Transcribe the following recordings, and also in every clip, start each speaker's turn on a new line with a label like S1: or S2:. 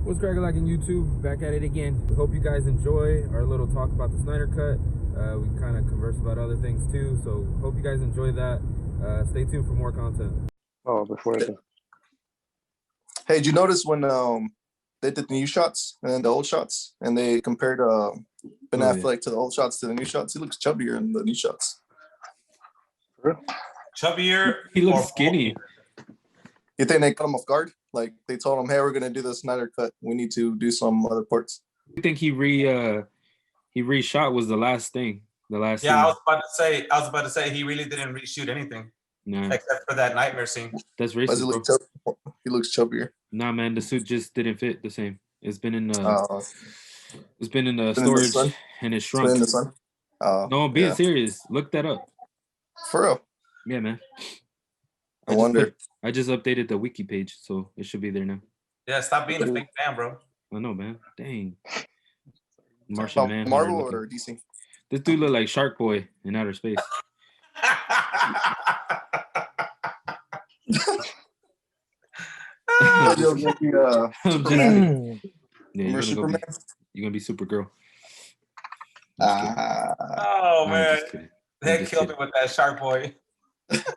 S1: What's cracking like in YouTube? Back at it again. We hope you guys enjoy our little talk about the Snyder Cut. We kind of converse about other things too, so hope you guys enjoy that. Stay tuned for more content.
S2: Oh, before I go.
S3: Hey, did you notice when they did the new shots and then the old shots, and they compared Ben Affleck to the old shots to the new shots? He looks chubbier in the new shots.
S4: Chubbier.
S1: He looks skinny.
S3: You think they caught him off guard? Like they told him, "Hey, we're gonna do the Snyder Cut. We need to do some other parts."
S1: You think he reshot was the last thing? The last.
S4: Yeah,
S1: scene.
S4: I was about to say he really didn't reshoot anything.
S1: Nah.
S4: Except for that nightmare scene.
S1: That's racist.
S3: He looks chubbier.
S1: Nah, man, the suit just didn't fit the same. It's been in storage and it shrunk.
S3: It's been in the sun.
S1: No, I'm being serious. Look that up.
S3: For real?
S1: Yeah, man.
S3: I wonder.
S1: I just updated the wiki page, so it should be there now.
S4: Yeah, stop being a fake fan, bro.
S1: I know, man. Dang. Martian Man.
S3: Marvel or DC?
S1: This dude look like Shark Boy in outer space.
S3: You're gonna be
S1: Superman. You're gonna be Supergirl.
S4: Oh man, they killed me with that Shark Boy.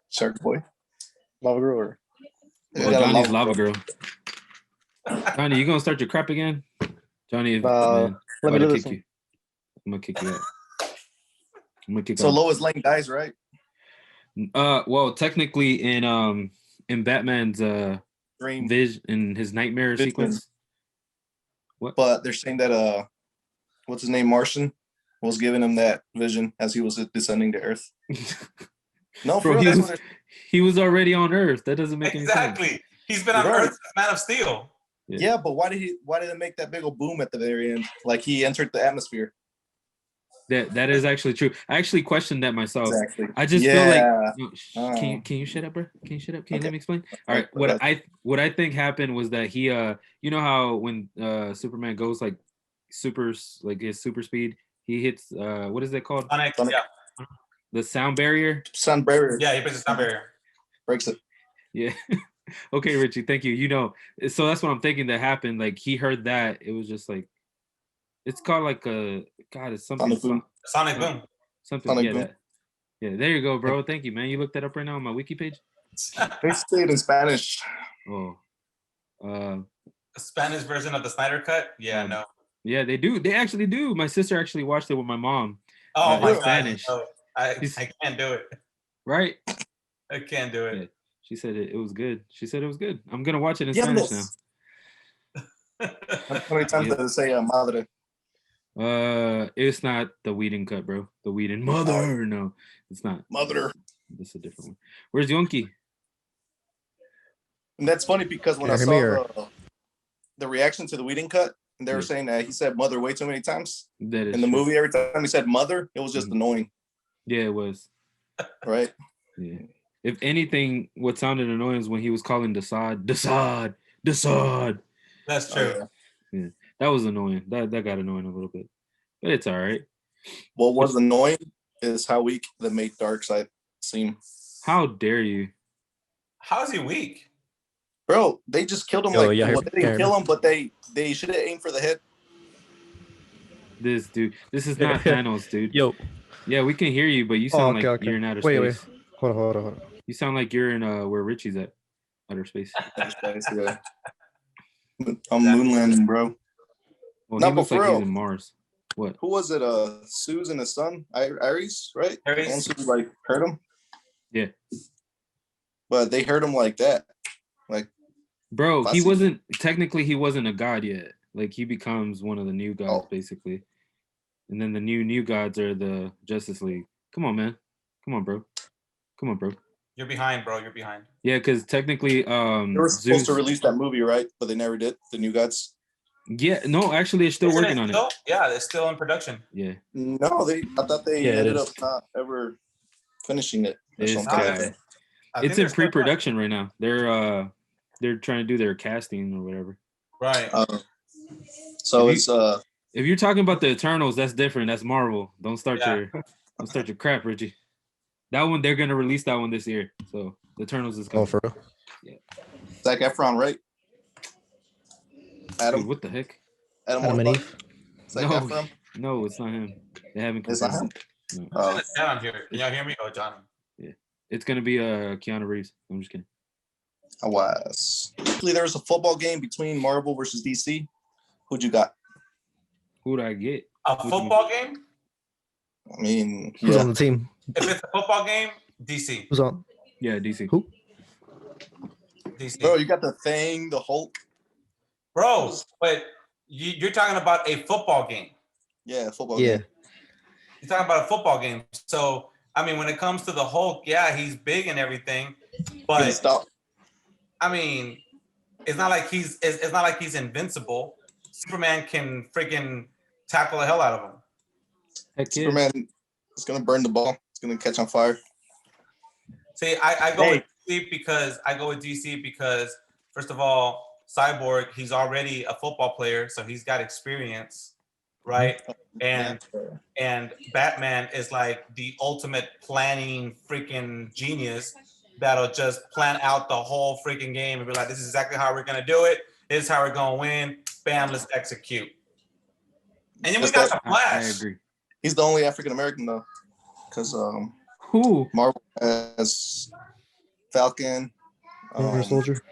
S3: Shark Boy,
S2: Lava Girl. Or...
S1: Johnny's Lava Girl. Johnny, you gonna start your crap again? Johnny, man,
S2: let me do this.
S1: I'm gonna kick you out. I'm gonna kick
S3: so
S1: out.
S3: Lois Lane dies, right?
S1: Well, technically in Batman's
S3: Dream
S1: vision in his nightmare sequence. What?
S3: But they're saying that what's his name, Martian, was giving him that vision as he was descending to Earth. No,
S1: bro, he was already on Earth. That doesn't make any sense.
S4: Exactly. He's been on Earth since Man of Steel.
S3: Yeah, but why did it make that big old boom at the very end? Like he entered the atmosphere.
S1: That is actually true. I actually questioned that myself.
S3: Exactly.
S1: I just feel like can you shut up, bro? Can you shut up? Can you let me explain? All right. What I think happened was that he you know how when Superman goes like his super speed, he hits what is that called?
S4: Sonic. Yeah.
S1: The sound barrier.
S3: Sound barrier.
S4: Yeah, he breaks the sound barrier.
S3: Breaks it.
S1: Yeah. Okay, Richie. Thank you. You know, so that's what I'm thinking that happened. Like he heard that. It was just like it's called like it's something.
S4: Sonic Boom.
S1: Something. Sonic Boom. Yeah, there you go, bro. Thank you, man. You looked that up right now on my wiki page.
S3: They say it in Spanish.
S1: Oh.
S4: The Spanish version of the Snyder Cut? Yeah, no.
S1: Yeah, they do. They actually do. My sister actually watched it with my mom.
S4: Oh my God.
S1: Spanish.
S4: No, I can't do it.
S1: Right?
S4: I can't do it.
S1: Yeah. She said it was good. She said it was good. I'm gonna watch it in Spanish now.
S3: How many times did it say madre?
S1: It's not the Whedon cut, bro. The Whedon mother. No, it's not.
S3: Mother.
S1: It's a different one. Where's Yonki?
S3: And that's funny because when I saw the reaction to the Whedon cut, and they were saying that he said mother way too many times.
S1: That is
S3: in the movie, every time he said mother, it was just annoying.
S1: Yeah, it was.
S3: Right?
S1: Yeah. If anything, what sounded annoying was when he was calling Desaad.
S4: That's true.
S1: Yeah. That was annoying. That got annoying a little bit. But it's all right.
S3: What was annoying is how weak the made Darkseid seem.
S1: How dare you?
S4: How is he weak?
S3: Bro, they just killed him. They didn't kill him, but they should have aimed for the head.
S1: This is not Thanos, dude.
S2: Yo.
S1: Yeah, we can hear you, but you sound like you're in outer space. Wait.
S2: Hold on.
S1: You sound like you're in where Richie's at. Outer space.
S3: Yeah. I'm moon landing, bro.
S1: Well, he looks like he's in Mars. What?
S3: Who was it? Sue's and his son, Ares, right?
S4: Ares.
S3: Sue hurt him.
S1: Yeah.
S3: But they hurt him like that, like.
S1: Bro, he wasn't a god yet. Like he becomes one of the new gods, basically. And then the new gods are the Justice League. Come on, man. Come on, bro.
S4: You're behind, bro. You're behind.
S1: Yeah, because technically,
S3: they were supposed to release that movie, right? But they never did. The New Gods.
S1: Yeah, no, actually, they're still working on it.
S4: Yeah, it's still in production.
S1: Yeah.
S3: No, I thought they ended up not ever finishing it.
S1: It's in pre-production right now. They're trying to do their casting or whatever.
S4: Right.
S3: So
S1: if you're talking about the Eternals, that's different. That's Marvel. Don't start your crap, Richie. That one, they're gonna release that one this year. So the Eternals is coming.
S2: Oh, for real?
S1: Yeah.
S3: Zack Efron, right? Adam.
S1: Dude, what the heck?
S3: Adam
S2: Adam and
S3: Warlock.
S2: Eve.
S3: Zac
S1: No,
S3: Efron.
S1: no, it's not him. They haven't
S3: It's not
S1: confirmed
S3: him.
S1: it. No.
S4: I'm sitting down here. Can y'all hear me? Oh, Johnny.
S1: Yeah, it's gonna be Keanu Reeves. I'm just kidding.
S3: I was. There was a football game between Marvel versus DC. Who'd you got?
S1: Who'd I get?
S4: A football game?
S3: I mean,
S2: Who's
S3: yeah.
S2: on the team?
S4: If it's a football game, DC.
S2: Who's on?
S1: Yeah, DC.
S2: Who?
S4: DC.
S3: Bro, you got the Thing, the Hulk.
S4: Bro, but you're talking about a football game.
S3: Yeah, football
S2: Yeah.
S3: game.
S4: You're talking about a football game. So, I mean, when it comes to the Hulk, yeah, he's big and everything, but
S3: Stop.
S4: I mean, it's not like he's invincible. Superman can freaking tackle the hell out of him.
S1: Heck yeah.
S3: Superman is gonna burn the ball. It's gonna catch on fire.
S4: See, I go with DC because first of all, Cyborg, he's already a football player, so he's got experience, right? And Batman is like the ultimate planning freaking genius that'll just plan out the whole freaking game and be like, this is exactly how we're gonna do it. This is how we're gonna win. Bam, let's execute. And then we got the Flash.
S1: I agree.
S3: He's the only African American though, because
S1: Who?
S3: Marvel has Falcon,
S2: Winter Soldier.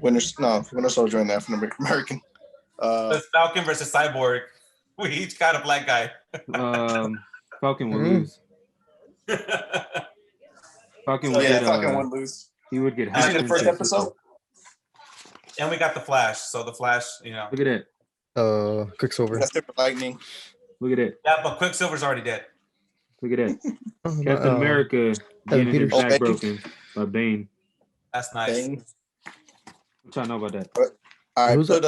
S3: Winter Soldier and African American.
S4: It's Falcon versus Cyborg. We each got a black guy.
S1: Falcon will lose. Falcon
S3: So
S1: would
S3: yeah,
S1: get,
S3: Falcon would lose.
S1: He would get
S3: You seen the
S1: hacked
S3: first
S1: into.
S3: episode?
S4: And we got the Flash. So the Flash, you know.
S1: Look at that.
S2: Quicksilver.
S3: That's Silver Lightning.
S1: Look at that.
S4: Yeah, but Quicksilver's already dead.
S1: Look at that. Captain America getting his
S2: Peters.
S1: back
S3: Bane.
S1: broken by Bane.
S4: That's nice.
S3: Bane.
S1: What y'all know about that?
S3: All right,
S2: Who's
S3: put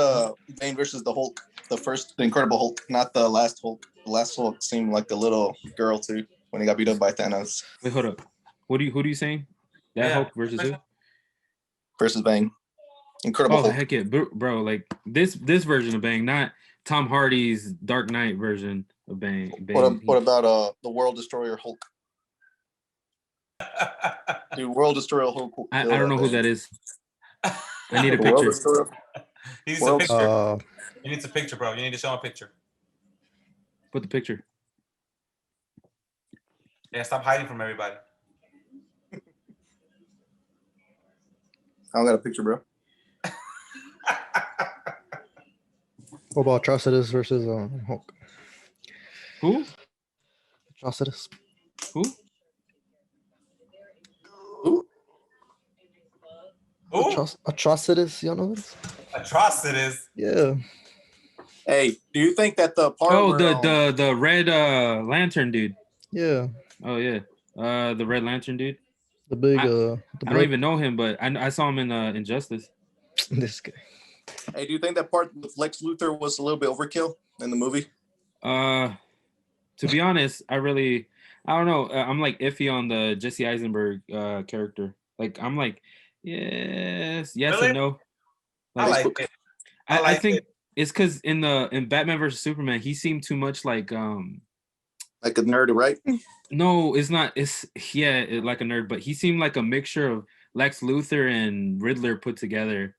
S3: Bane versus the Hulk, the Incredible Hulk, not the last Hulk. The last Hulk seemed like a little girl too when he got beat up by Thanos.
S1: Wait, hold up. Who do you saying? That
S4: Yeah.
S1: Hulk versus who?
S3: Versus Bane. Incredible
S1: Oh
S3: Hulk.
S1: heck yeah, bro! Like this version of Bane, not Tom Hardy's Dark Knight version of Bane.
S3: What about the World Destroyer Hulk? Dude, World Destroyer Hulk.
S1: I don't know who that is. I need a
S3: The World
S1: picture.
S3: Destroyer.
S4: He needs a
S3: World-
S4: picture. He needs a picture, bro. You need to show him a picture.
S1: Put the picture.
S4: Yeah, stop hiding from everybody.
S3: I don't got a picture, bro.
S2: What about Atrocitus versus Hulk?
S1: Who?
S2: Atrocitus.
S1: Who?
S3: Ooh.
S4: Ooh,
S2: Atrocitus, you know this?
S4: Atrocitus.
S2: Yeah.
S3: Hey, do you think that the part
S1: Oh,
S3: where,
S1: the red Lantern dude.
S2: Yeah.
S1: Oh yeah. The Red Lantern dude.
S2: The big
S1: I don't even know him, but I saw him in Injustice.
S2: this guy.
S3: hey, do you think that part with Lex Luthor was a little bit overkill in the movie?
S1: To be honest, I don't know. I'm like iffy on the Jesse Eisenberg character. Like I'm like, yes
S4: Really?
S1: and no.
S4: I like it.
S1: I think it's because in Batman versus Superman, he seemed too much like
S3: Like a nerd, right?
S1: no, it's not. It's like a nerd, but he seemed like a mixture of Lex Luthor and Riddler put together.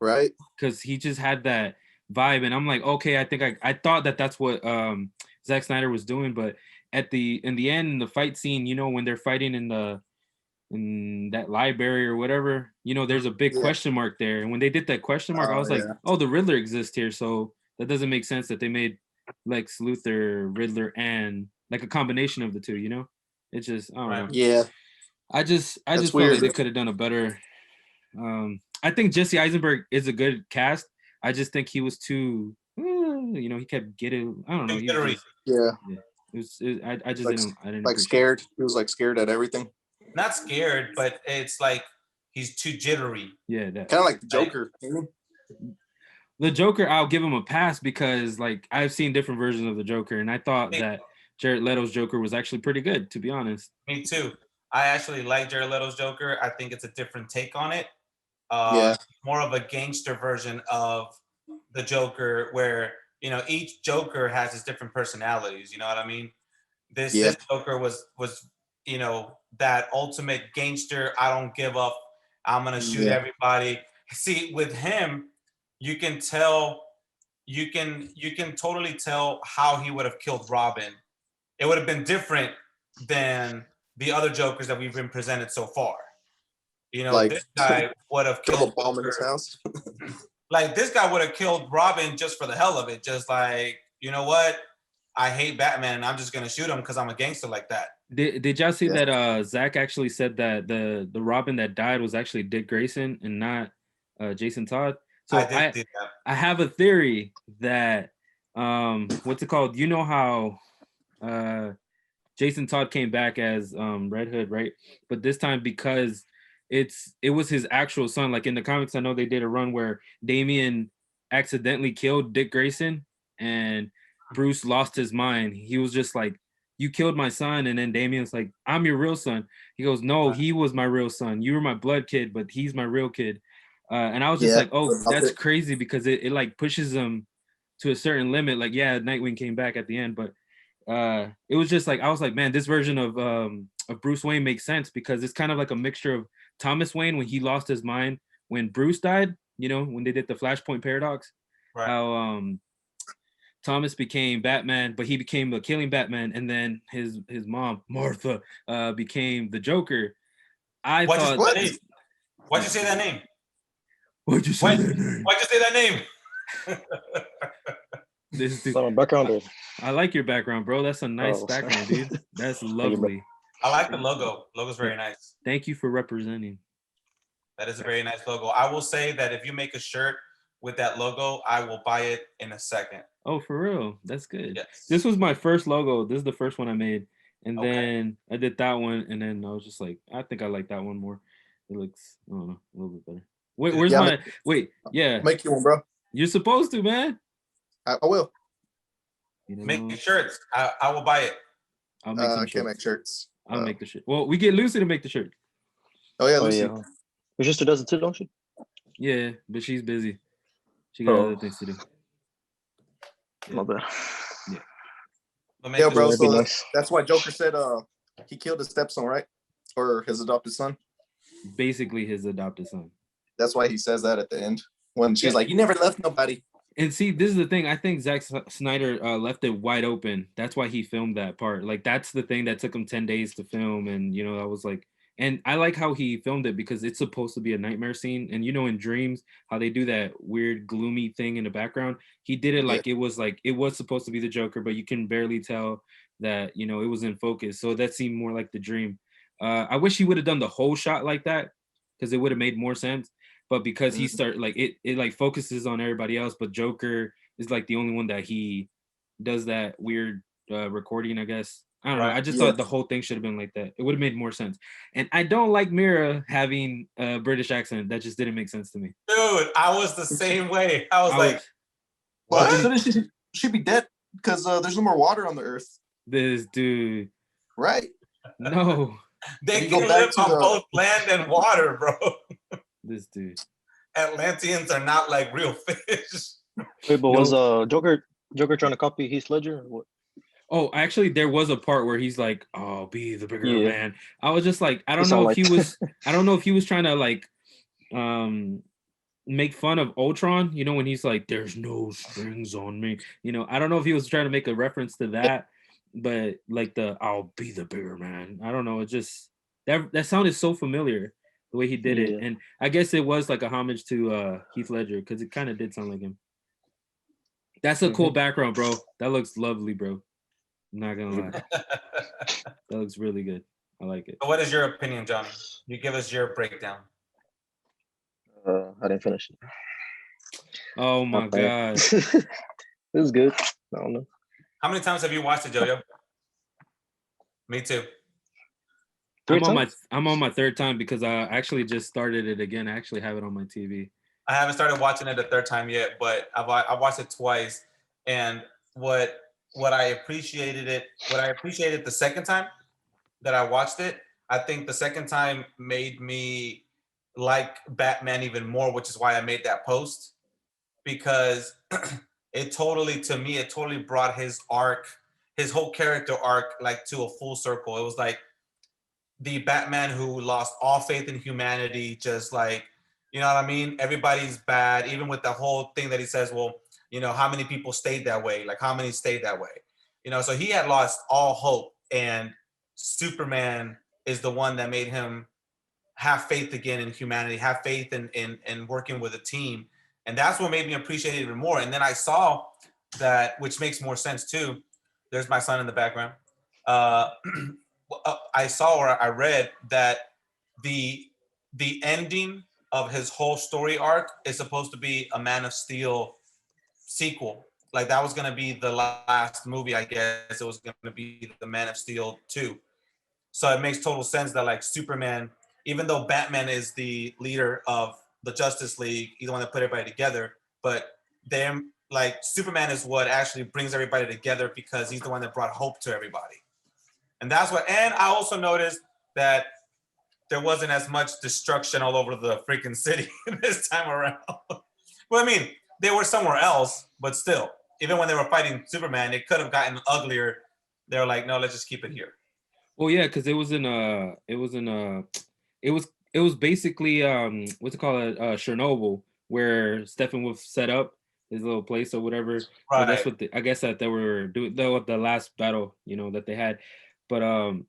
S3: Right.
S1: Because he just had that vibe, and I'm like, okay, I think I thought that's what Zack Snyder was doing, but in the end, in the fight scene, you know, when they're fighting in that library or whatever, you know, there's a big question mark there, and when they did that question mark, I was like, oh, the Riddler exists here, so that doesn't make sense that they made Lex Luthor, Riddler, and like a combination of the two, you know? It's just, I don't know.
S3: Yeah.
S1: I just felt
S3: weird.
S1: like they could have done a better. I think Jesse Eisenberg is a good cast. I just think he was too, you know, he kept getting. I don't know. He was just,
S3: Yeah.
S1: I just
S3: Like-
S1: didn't. I didn't
S3: Like
S1: appreciate
S3: scared. He was like scared at everything.
S4: Not scared, but it's like he's too jittery.
S1: it. Yeah, that
S3: Kind of like the Joker.
S1: the Joker. I'll give him a pass because like I've seen different versions of the Joker, and I thought that Jared Leto's Joker was actually pretty good, to be honest.
S4: Me too. I actually like Jared Leto's Joker. I think it's a different take on it.
S3: Yeah.
S4: More of a gangster version of the Joker, where you know each Joker has his different personalities. You know what I mean? This Joker was you know that ultimate gangster. I don't give up. I'm gonna shoot everybody. See, with him, you can tell you can totally tell how he would have killed Robin. It would have been different than the other Jokers that we've been presented so far. You know,
S3: Like,
S4: this guy would have
S3: Kill
S4: killed
S3: a bomb in his house.
S4: like this guy would have killed Robin just for the hell of it. Just like, you know what? I hate Batman and I'm just gonna shoot him because I'm a gangster like that.
S1: Did y'all see
S3: Yeah.
S1: that Zack actually said that the Robin that died was actually Dick Grayson and not Jason Todd? So
S4: I did see that.
S1: I have a theory that what's it called? You know how Jason Todd came back as Red Hood, right? But this time because it was his actual son. Like in the comics, I know they did a run where Damian accidentally killed Dick Grayson and Bruce lost his mind. He was just like, "You killed my son," and then Damian's like, "I'm your real son." He goes, "No, he was my real son. You were my blood kid, but he's my real kid." And I was just like, "Oh, that's crazy," because it like pushes him to a certain limit. Like, yeah, Nightwing came back at the end, but it was just like I was like, man, this version of Bruce Wayne makes sense because it's kind of like a mixture of Thomas Wayne when he lost his mind when Bruce died. You know, when they did the Flashpoint paradox,
S4: Right.
S1: how Thomas became Batman, but he became the killing Batman, and then his mom Martha became the Joker.
S4: Why'd you say that name?
S1: Why'd you say that name?
S4: Why'd you say that name?
S1: This dude,
S2: background.
S1: I like your background, bro. That's a nice background, dude. That's lovely.
S4: I like the logo. Logo's very nice.
S1: Thank you for representing.
S4: That is a very nice logo. I will say that if you make a shirt with that logo, I will buy it in a second.
S1: Oh, for real? That's good.
S4: Yes.
S1: This was my first logo. This is the first one I made. And then I did that one. And then I was just like, I think I like that one more. It looks, I don't know, a little bit better. Wait, where's yeah.
S3: Make you one, bro.
S1: You're supposed to, man.
S3: I will.
S4: Make shirts. I will buy it.
S1: I'll make some
S3: I can't make shirts.
S1: I'll make the shirt. Well, we get Lucy to make the shirt.
S3: Oh, yeah, Lucy.
S2: Yeah. Your sister does it too, don't she?
S1: Yeah, but she's busy. She got other things to do.
S2: Yeah. My bad.
S3: Yeah, bro. So that's why Joker said he killed his stepson, right? Or his adopted son.
S1: Basically, his adopted son.
S3: That's why he says that at the end when she's like, "You never left nobody."
S1: And see, this is the thing. I think Zack Snyder left it wide open. That's why he filmed that part. Like, that's the thing that took him 10 days to film. And, you know, I was like, and I like how he filmed it because it's supposed to be a nightmare scene. And, you know, in dreams, how they do that weird, gloomy thing in the background. He did it like it was supposed to be the Joker, but you can barely tell that, you know, it was in focus. So that seemed more like the dream. I wish he would have done the whole shot like that because it would have made more sense. But because he started like it like focuses on everybody else, but Joker is like the only one that he does that weird recording, I guess. I don't know. I just thought the whole thing should have been like that. It would have made more sense. And I don't like Mira having a British accent. That just didn't make sense to me.
S4: Dude, I was the same way. I was like,
S3: what? Shouldn't she be dead because there's no more water on the earth.
S1: This dude.
S3: Right.
S1: No.
S4: They can live on both land and water, bro.
S1: This dude.
S4: Atlanteans are not like real fish.
S2: Wait, but was Joker trying to copy Heath Ledger or what?
S1: Oh, actually, there was a part where he's like, "Oh, be the bigger man." I was just like, I don't know if he was trying to like, make fun of Ultron. You know, when he's like, "There's no strings on me." You know, I don't know if he was trying to make a reference to that, but like "I'll be the bigger man." I don't know. It just that sounded so familiar the way he did it, and I guess it was like a homage to Heath Ledger because it kind of did sound like him. That's a cool background, bro. That looks lovely, bro. I'm not gonna lie. That looks really good. I like it.
S4: So what is your opinion, Johnny? You give us your breakdown.
S2: I didn't finish it.
S1: Oh my god.
S2: It was good. I don't know.
S4: How many times have you watched it, Jojo? Me too.
S1: I'm on my third time because I actually just started it again. I actually have it on my TV.
S4: I haven't started watching it a third time yet, but I watched it twice. And what I appreciated the second time that I watched it, I think the second time made me like Batman even more, which is why I made that post, because it totally brought his arc, his whole character arc, like to a full circle. It was like the Batman who lost all faith in humanity, just like, you know what I mean? Everybody's bad, even with the whole thing that he says, well, You know, how many people stayed that way? Like how many stayed that way? You know, so he had lost all hope, and Superman is the one that made him have faith again in humanity, have faith in working with a team. And that's what made me appreciate it even more. And then I saw that, which makes more sense too. There's my son in the background. Uh, I saw or I read that the ending of his whole story arc is supposed to be a Man of Steel sequel. Like that was going to be the last movie, I guess. It was going to be the Man of Steel 2. So it makes total sense that like Superman, even though Batman is the leader of the Justice League, he's the one that put everybody together, but them like Superman is what actually brings everybody together because he's the one that brought hope to everybody. And that's what, and I also noticed that there wasn't as much destruction all over the freaking city this time around. Well, I mean, they were somewhere else, but still, even when they were fighting Superman, it could have gotten uglier. They were like, no, let's just keep it here.
S1: Well, yeah, because it was basically what's it called, Chernobyl, where Steppenwolf set up his little place or whatever.
S4: Right.
S1: Well, that's what I guess that they were doing the last battle, you know, that they had. But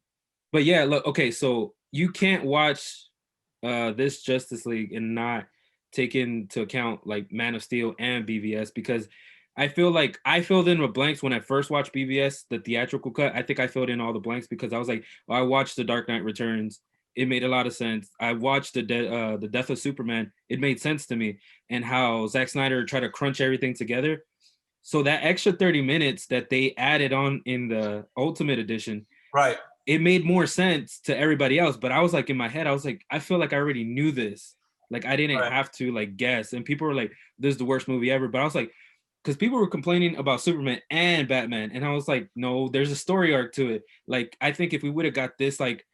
S1: yeah, look, okay, so you can't watch this Justice League and not take into account like Man of Steel and BVS, because I feel like I filled in the blanks when I first watched BVS, the theatrical cut. I think I filled in all the blanks because I was like, well, I watched The Dark Knight Returns. It made a lot of sense. I watched the Death of Superman. It made sense to me, and how Zack Snyder tried to crunch everything together. So that extra 30 minutes that they added on in the Ultimate Edition,
S4: right,
S1: it made more sense to everybody else. But I was like, in my head, I was like, I feel like I already knew this. Like I didn't have to like guess. And people were like, this is the worst movie ever. But I was like, because people were complaining about Superman and Batman, and I was like, no, there's a story arc to it. Like I think if we would have got this like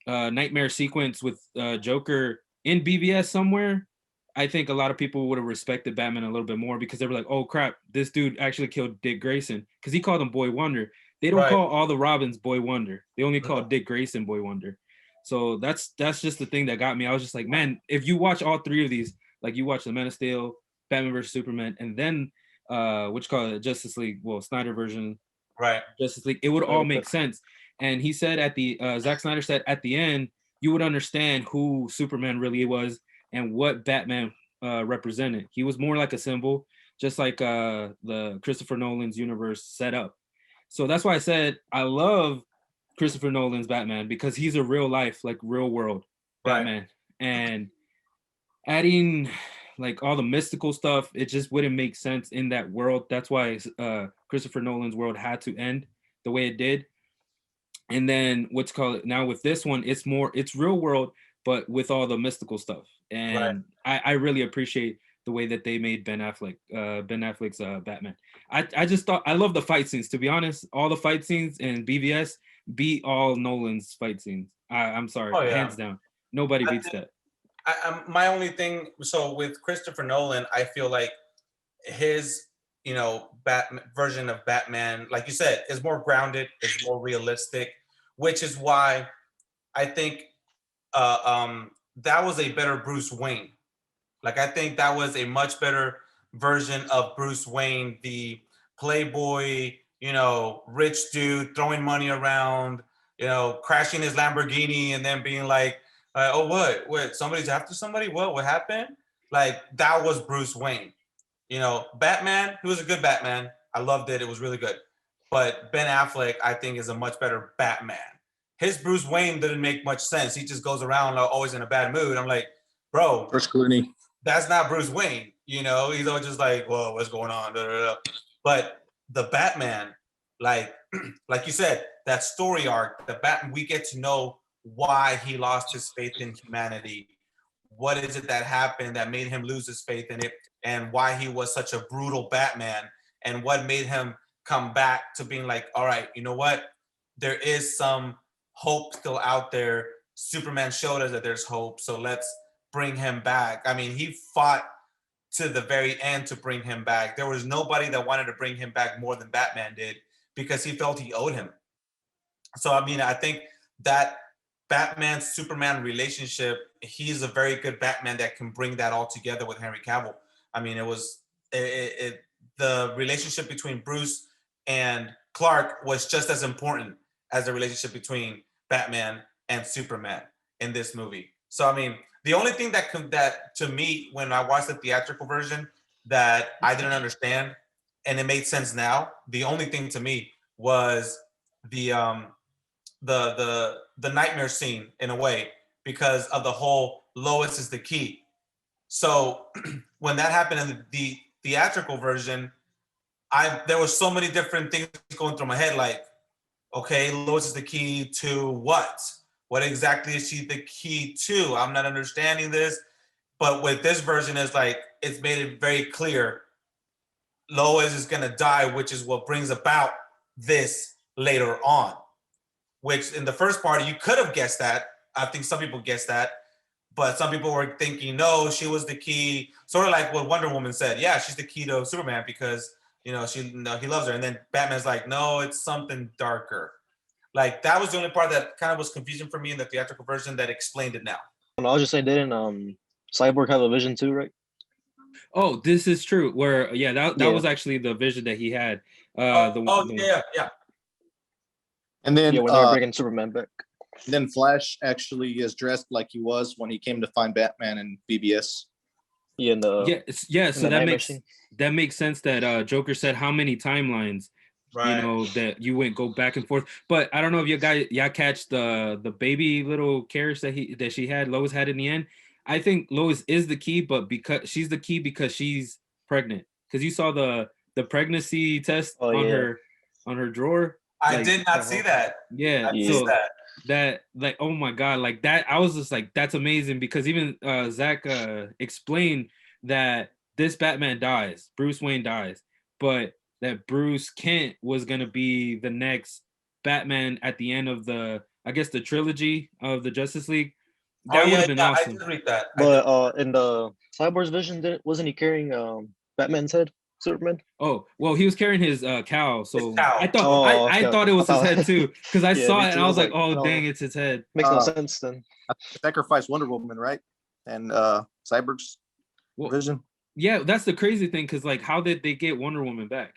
S1: nightmare sequence with Joker in BVS somewhere, I think a lot of people would have respected Batman a little bit more, because they were like, oh crap, this dude actually killed Dick Grayson, because he called him Boy Wonder. They don't call all the Robins Boy Wonder. They only call Dick Grayson Boy Wonder. So that's just the thing that got me. I was just like, man, if you watch all three of these, like you watch the Man of Steel, Batman vs Superman, and then which called it Justice League, well, Snyder version,
S4: right,
S1: Justice League, it would all make sense. And he said at the Zack Snyder said at the end, you would understand who Superman really was and what Batman represented. He was more like a symbol, just like the Christopher Nolan's universe set up. So that's why I said I love Christopher Nolan's Batman, because he's a real life, like real world Batman. And adding like all the mystical stuff, it just wouldn't make sense in that world. That's why Christopher Nolan's world had to end the way it did. And then what's called now with this one, it's real world, but with all the mystical stuff. And I really appreciate the way that they made Ben Affleck's Batman. I just thought, I love the fight scenes, to be honest. All the fight scenes in BVS beat all Nolan's fight scenes. I'm sorry, hands down. Nobody beats that.
S4: My only thing, so with Christopher Nolan, I feel like his, you know, Batman version of Batman, like you said, is more grounded, is more realistic, which is why I think that was a better Bruce Wayne. Like I think that was a much better version of Bruce Wayne, the playboy, you know, rich dude throwing money around, you know, crashing his Lamborghini and then being like, oh, what, somebody's after somebody? What happened? Like that was Bruce Wayne. You know, Batman, he was a good Batman. I loved it. It was really good. But Ben Affleck, I think, is a much better Batman. His Bruce Wayne didn't make much sense. He just goes around always in a bad mood. I'm like, bro, that's not Bruce Wayne. You know, he's always just like, whoa, what's going on? Da, da, da. But the Batman, like you said, that story arc, the Batman, we get to know why he lost his faith in humanity. What is it that happened that made him lose his faith in it, and why he was such a brutal Batman, and what made him come back to being like, all right, you know what? There is some hope still out there. Superman showed us that there's hope, so let's bring him back. I mean, he fought to the very end to bring him back. There was nobody that wanted to bring him back more than Batman did, because he felt he owed him. So, I mean, I think that Batman-Superman relationship, he's a very good Batman that can bring that all together with Henry Cavill. I mean, the the relationship between Bruce and Clark was just as important as the relationship between Batman and Superman in this movie. So I mean, the only thing that to me when I watched the theatrical version that I didn't understand, and it made sense now. The only thing to me was the nightmare scene in a way because of the whole Lois is the key. So when that happened in the theatrical version, there was so many different things going through my head. Like, okay, Lois is the key to what? What exactly is she the key to? I'm not understanding this. But with this version, it's like it's made it very clear. Lois is gonna die, which is what brings about this later on. Which in the first part you could have guessed that. I think some people guessed that, but some people were thinking no, she was the key. Sort of like what Wonder Woman said. Yeah, she's the key to Superman because he loves her. And then Batman's like, no, it's something darker. Like that was the only part that kind of was confusing for me in the theatrical version that explained it now.
S2: And I'll just say, didn't Cyborg have a vision too, right?
S1: Oh, this is true. Where that was actually the vision that he had.
S4: Yeah.
S3: And then
S2: when they were bringing Superman back.
S3: Then Flash actually is dressed like he was when he came to find Batman in BBS.
S2: Yeah,
S1: so that makes sense that Joker said how many timelines,
S4: right,
S1: that you go back and forth. But I don't know if y'all catch the baby little carriage that she had, Lois had in the end. I think Lois is the key, but because she's the key because she's pregnant. Because you saw the pregnancy test on her drawer.
S4: I did not see that.
S1: Yeah, so that like, oh my god, like that, I was just like, that's amazing because even Zack explained that this Batman dies, Bruce Wayne dies, but that Bruce Kent was gonna be the next Batman at the end of the trilogy of the Justice League. That would have been awesome.
S4: I did read that.
S2: But in the Cyborg's vision, wasn't he carrying Batman's head, Superman?
S1: Oh, well, he was carrying his cowl, so I thought
S2: I
S1: thought it was his head too, because I saw it and I was like, oh,
S2: no,
S1: dang, it's his head.
S2: Makes no sense then.
S3: Sacrifice Wonder Woman, right? And Cyborg's vision.
S1: Yeah, that's the crazy thing, because like, how did they get Wonder Woman back?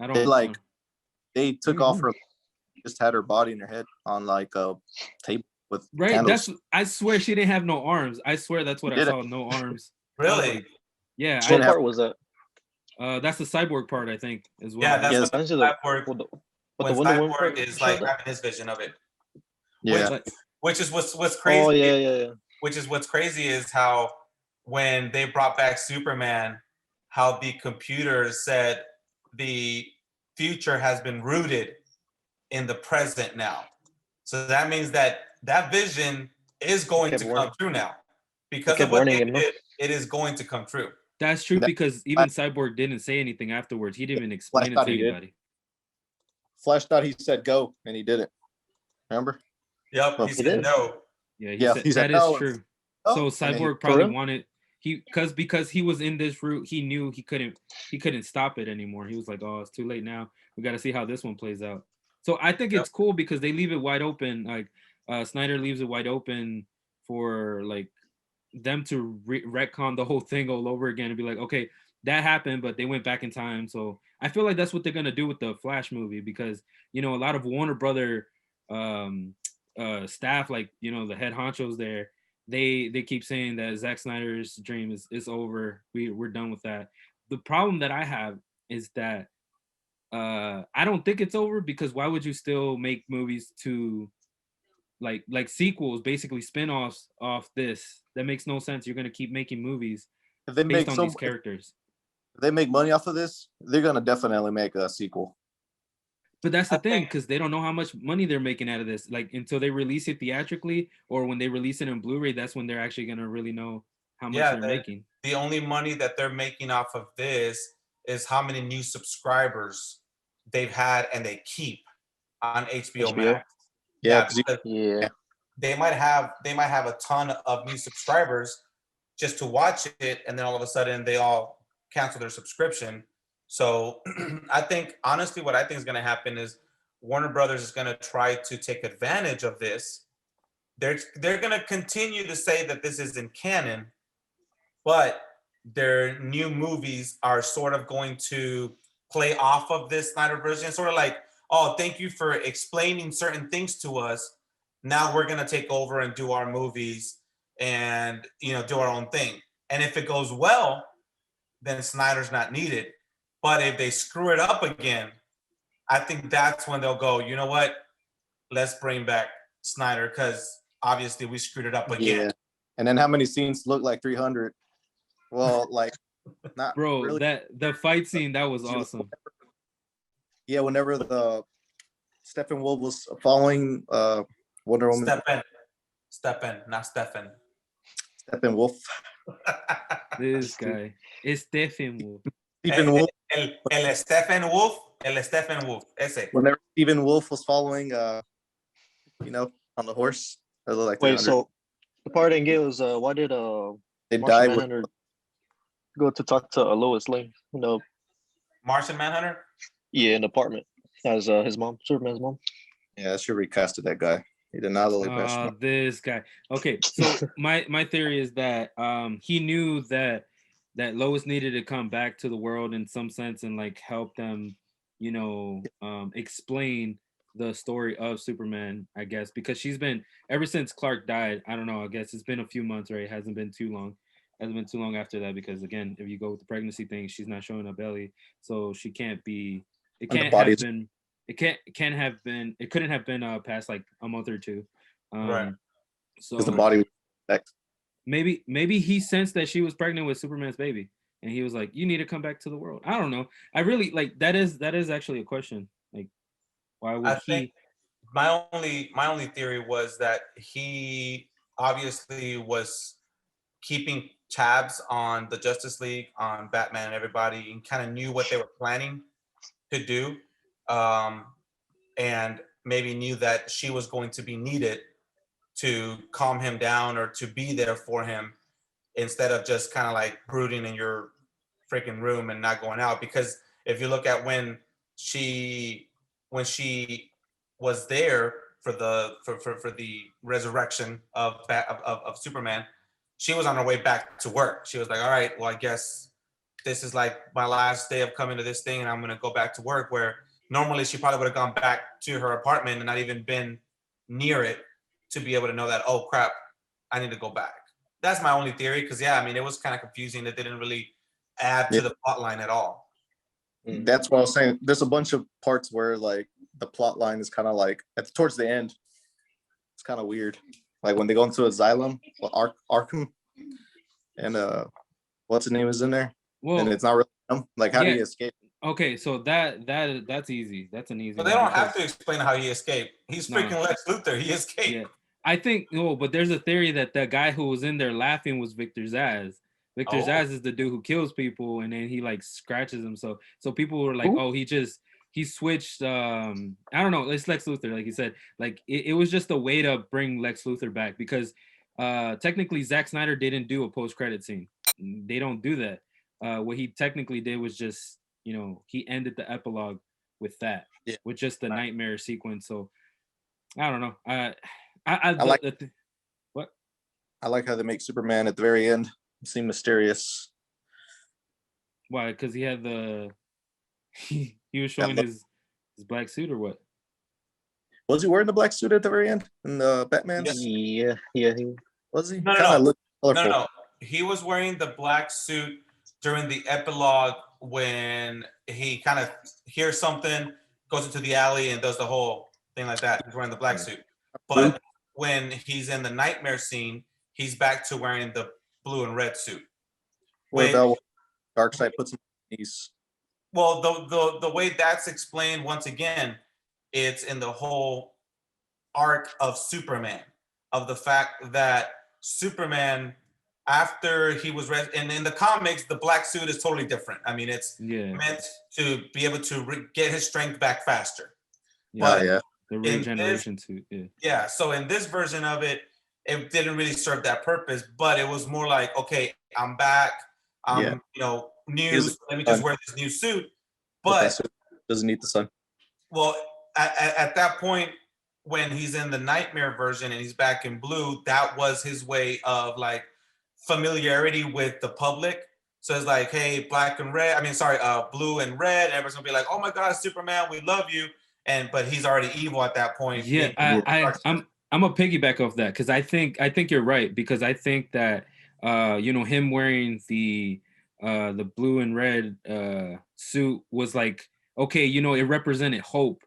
S1: I don't
S3: know. They took off her, just had her body in her head on like a tape with candles.
S1: I swear she didn't have no arms. I swear that's what I saw, no arms.
S4: Really?
S1: Like, yeah.
S2: What part was that?
S1: That's the Cyborg part, I think, as well.
S4: Yeah, that's the Cyborg. When Cyborg is like having his vision of it.
S3: Yeah.
S4: Which is what's crazy.
S2: Oh yeah.
S4: Which is what's crazy is how when they brought back Superman, how the computer said the future has been rooted in the present now. So that means that vision is going to come true now. Because of what they did, it is going to come true.
S1: That's true, because even Cyborg didn't say anything afterwards. He didn't even explain it to anybody.
S3: Flash thought he said go, and he didn't. Remember?
S4: Yep, he said no.
S1: Yeah, he said that is true. So Cyborg probably wanted because he was in this route, he knew he couldn't stop it anymore. He was like, oh, it's too late now. We got to see how this one plays out. So I think it's cool because they leave it wide open. Like Snyder leaves it wide open for like them to retcon the whole thing all over again and be like, okay, that happened, but they went back in time. So I feel like that's what they're gonna do with the Flash movie, because a lot of Warner Brother staff, like the head honchos there, they keep saying that Zack Snyder's dream is over. We're done with that. The problem that I have is that I don't think it's over, because why would you still make movies to like sequels, basically spin-offs off this? That makes no sense. You're gonna keep making movies based on these characters.
S3: If they make money off of this, they're gonna definitely make a sequel.
S1: But that's the thing, because they don't know how much money they're making out of this. Like, until they release it theatrically, or when they release it in Blu-ray, that's when they're actually gonna really know how much they're making.
S4: The only money that they're making off of this is how many new subscribers they've had and they keep on HBO Max.
S3: Yeah.
S4: They might have a ton of new subscribers just to watch it, and then all of a sudden they all cancel their subscription. So I think, honestly, what I think is going to happen is Warner Brothers is going to try to take advantage of this. They're going to continue to say that this isn't canon, but their new movies are sort of going to play off of this Snyder version, sort of like, oh, thank you for explaining certain things to us. Now we're gonna take over and do our movies and do our own thing. And if it goes well, then Snyder's not needed. But if they screw it up again, I think that's when they'll go, you know what? Let's bring back Snyder, because obviously we screwed it up again.
S3: Yeah. And then how many scenes look like 300? Well, like, not
S1: Bro,
S3: really.
S1: the fight scene, that was awesome.
S3: Yeah, whenever the Steppenwolf was following Wonder Woman.
S4: Steppen, not Stephen.
S3: Steppenwolf.
S1: This guy. It's Stephen.
S3: Stephen Wolf.
S4: El Stephen Wolf. Ese.
S3: Whenever Stephen Wolf was following, on the horse. It looked like 300.
S2: Wait, so the part I didn't get was why did
S3: they
S2: Martian
S3: died with
S2: Manhunter go to talk to Lois Lane?
S4: Martian Manhunter?
S2: Yeah, in the apartment as his mom, Superman's mom.
S3: Yeah, I should recasted that guy. He did not look like
S1: this guy. Okay, so my theory is that he knew that Lois needed to come back to the world in some sense and like help them, explain the story of Superman, I guess, because she's been ever since Clark died. I don't know. I guess it's been a few months, right? It hasn't been too long. Hasn't been too long after that, because again, if you go with the pregnancy thing, she's not showing a belly, so she can't be. It can't have been. It couldn't have been past like a month or two.
S4: Right.
S3: So the body.
S1: Maybe he sensed that she was pregnant with Superman's baby, and he was like, "You need to come back to the world." I don't know. I really like that is actually a question. Like, why would
S4: I think my only theory was that he obviously was keeping tabs on the Justice League, on Batman and everybody, and kind of knew what they were planning to do, and maybe knew that she was going to be needed to calm him down or to be there for him, instead of just kind of like brooding in your freaking room and not going out. Because if you look at when she was there for the resurrection of Superman, she was on her way back to work. She was like, all right, well, I guess this is like my last day of coming to this thing, and I'm going to go back to work, where normally she probably would have gone back to her apartment and not even been near it to be able to know that, oh crap, I need to go back. That's my only theory, because it was kind of confusing. It didn't really add to the plot line at all.
S3: That's what I was saying. There's a bunch of parts where like the plot line is kind of like towards the end. It's kind of weird. Like when they go into Asylum, Arkham, and what's his name is in there, and it's not really him. Like, how do you escape?
S1: Okay, so that's easy. That's an easy.
S4: But they don't have to explain how he escaped. He's freaking Lex Luthor. He escaped.
S1: Yeah. I think but there's a theory that the guy who was in there laughing was Victor Zsasz. Victor Zsasz is the dude who kills people, and then he like scratches them. So people were like, oh, he switched. I don't know. It's Lex Luthor, like you said. Like it was just a way to bring Lex Luthor back, because technically Zack Snyder didn't do a post-credit scene. They don't do that. What he technically did was just, he ended the epilogue with that, with just the nightmare sequence. So I don't know. I like what?
S3: I like how they make Superman at the very end seem mysterious.
S1: Why? Because he had he was showing his black suit, or what?
S3: Was he wearing the black suit at the very end in the Batman's?
S2: Yeah. He
S3: was. He
S4: no. He was wearing the black suit during the epilogue when he kind of hears something, goes into the alley, and does the whole thing like that. He's wearing the black suit. But when he's in the nightmare scene, he's back to wearing the blue and red suit.
S3: What about Darkseid puts him on these?
S4: Well, the way that's explained, once again, it's in the whole arc of Superman, of the fact that Superman, after he was and in the comics, the black suit is totally different. It's meant to be able to get his strength back faster.
S1: The regeneration suit.
S4: Yeah. So in this version of it, it didn't really serve that purpose, but it was more like, okay, I'm back. New. Let me just wear this new suit. But
S3: doesn't need the sun.
S4: Well, at that point, when he's in the nightmare version and he's back in blue, that was his way of like familiarity with the public. So it's like, hey, blue and red. And everyone's gonna be like, oh my God, Superman, we love you. But he's already evil at that point.
S1: Yeah, I'm a piggyback off that because I think you're right because I think that him wearing the blue and red suit was like okay, it represented hope,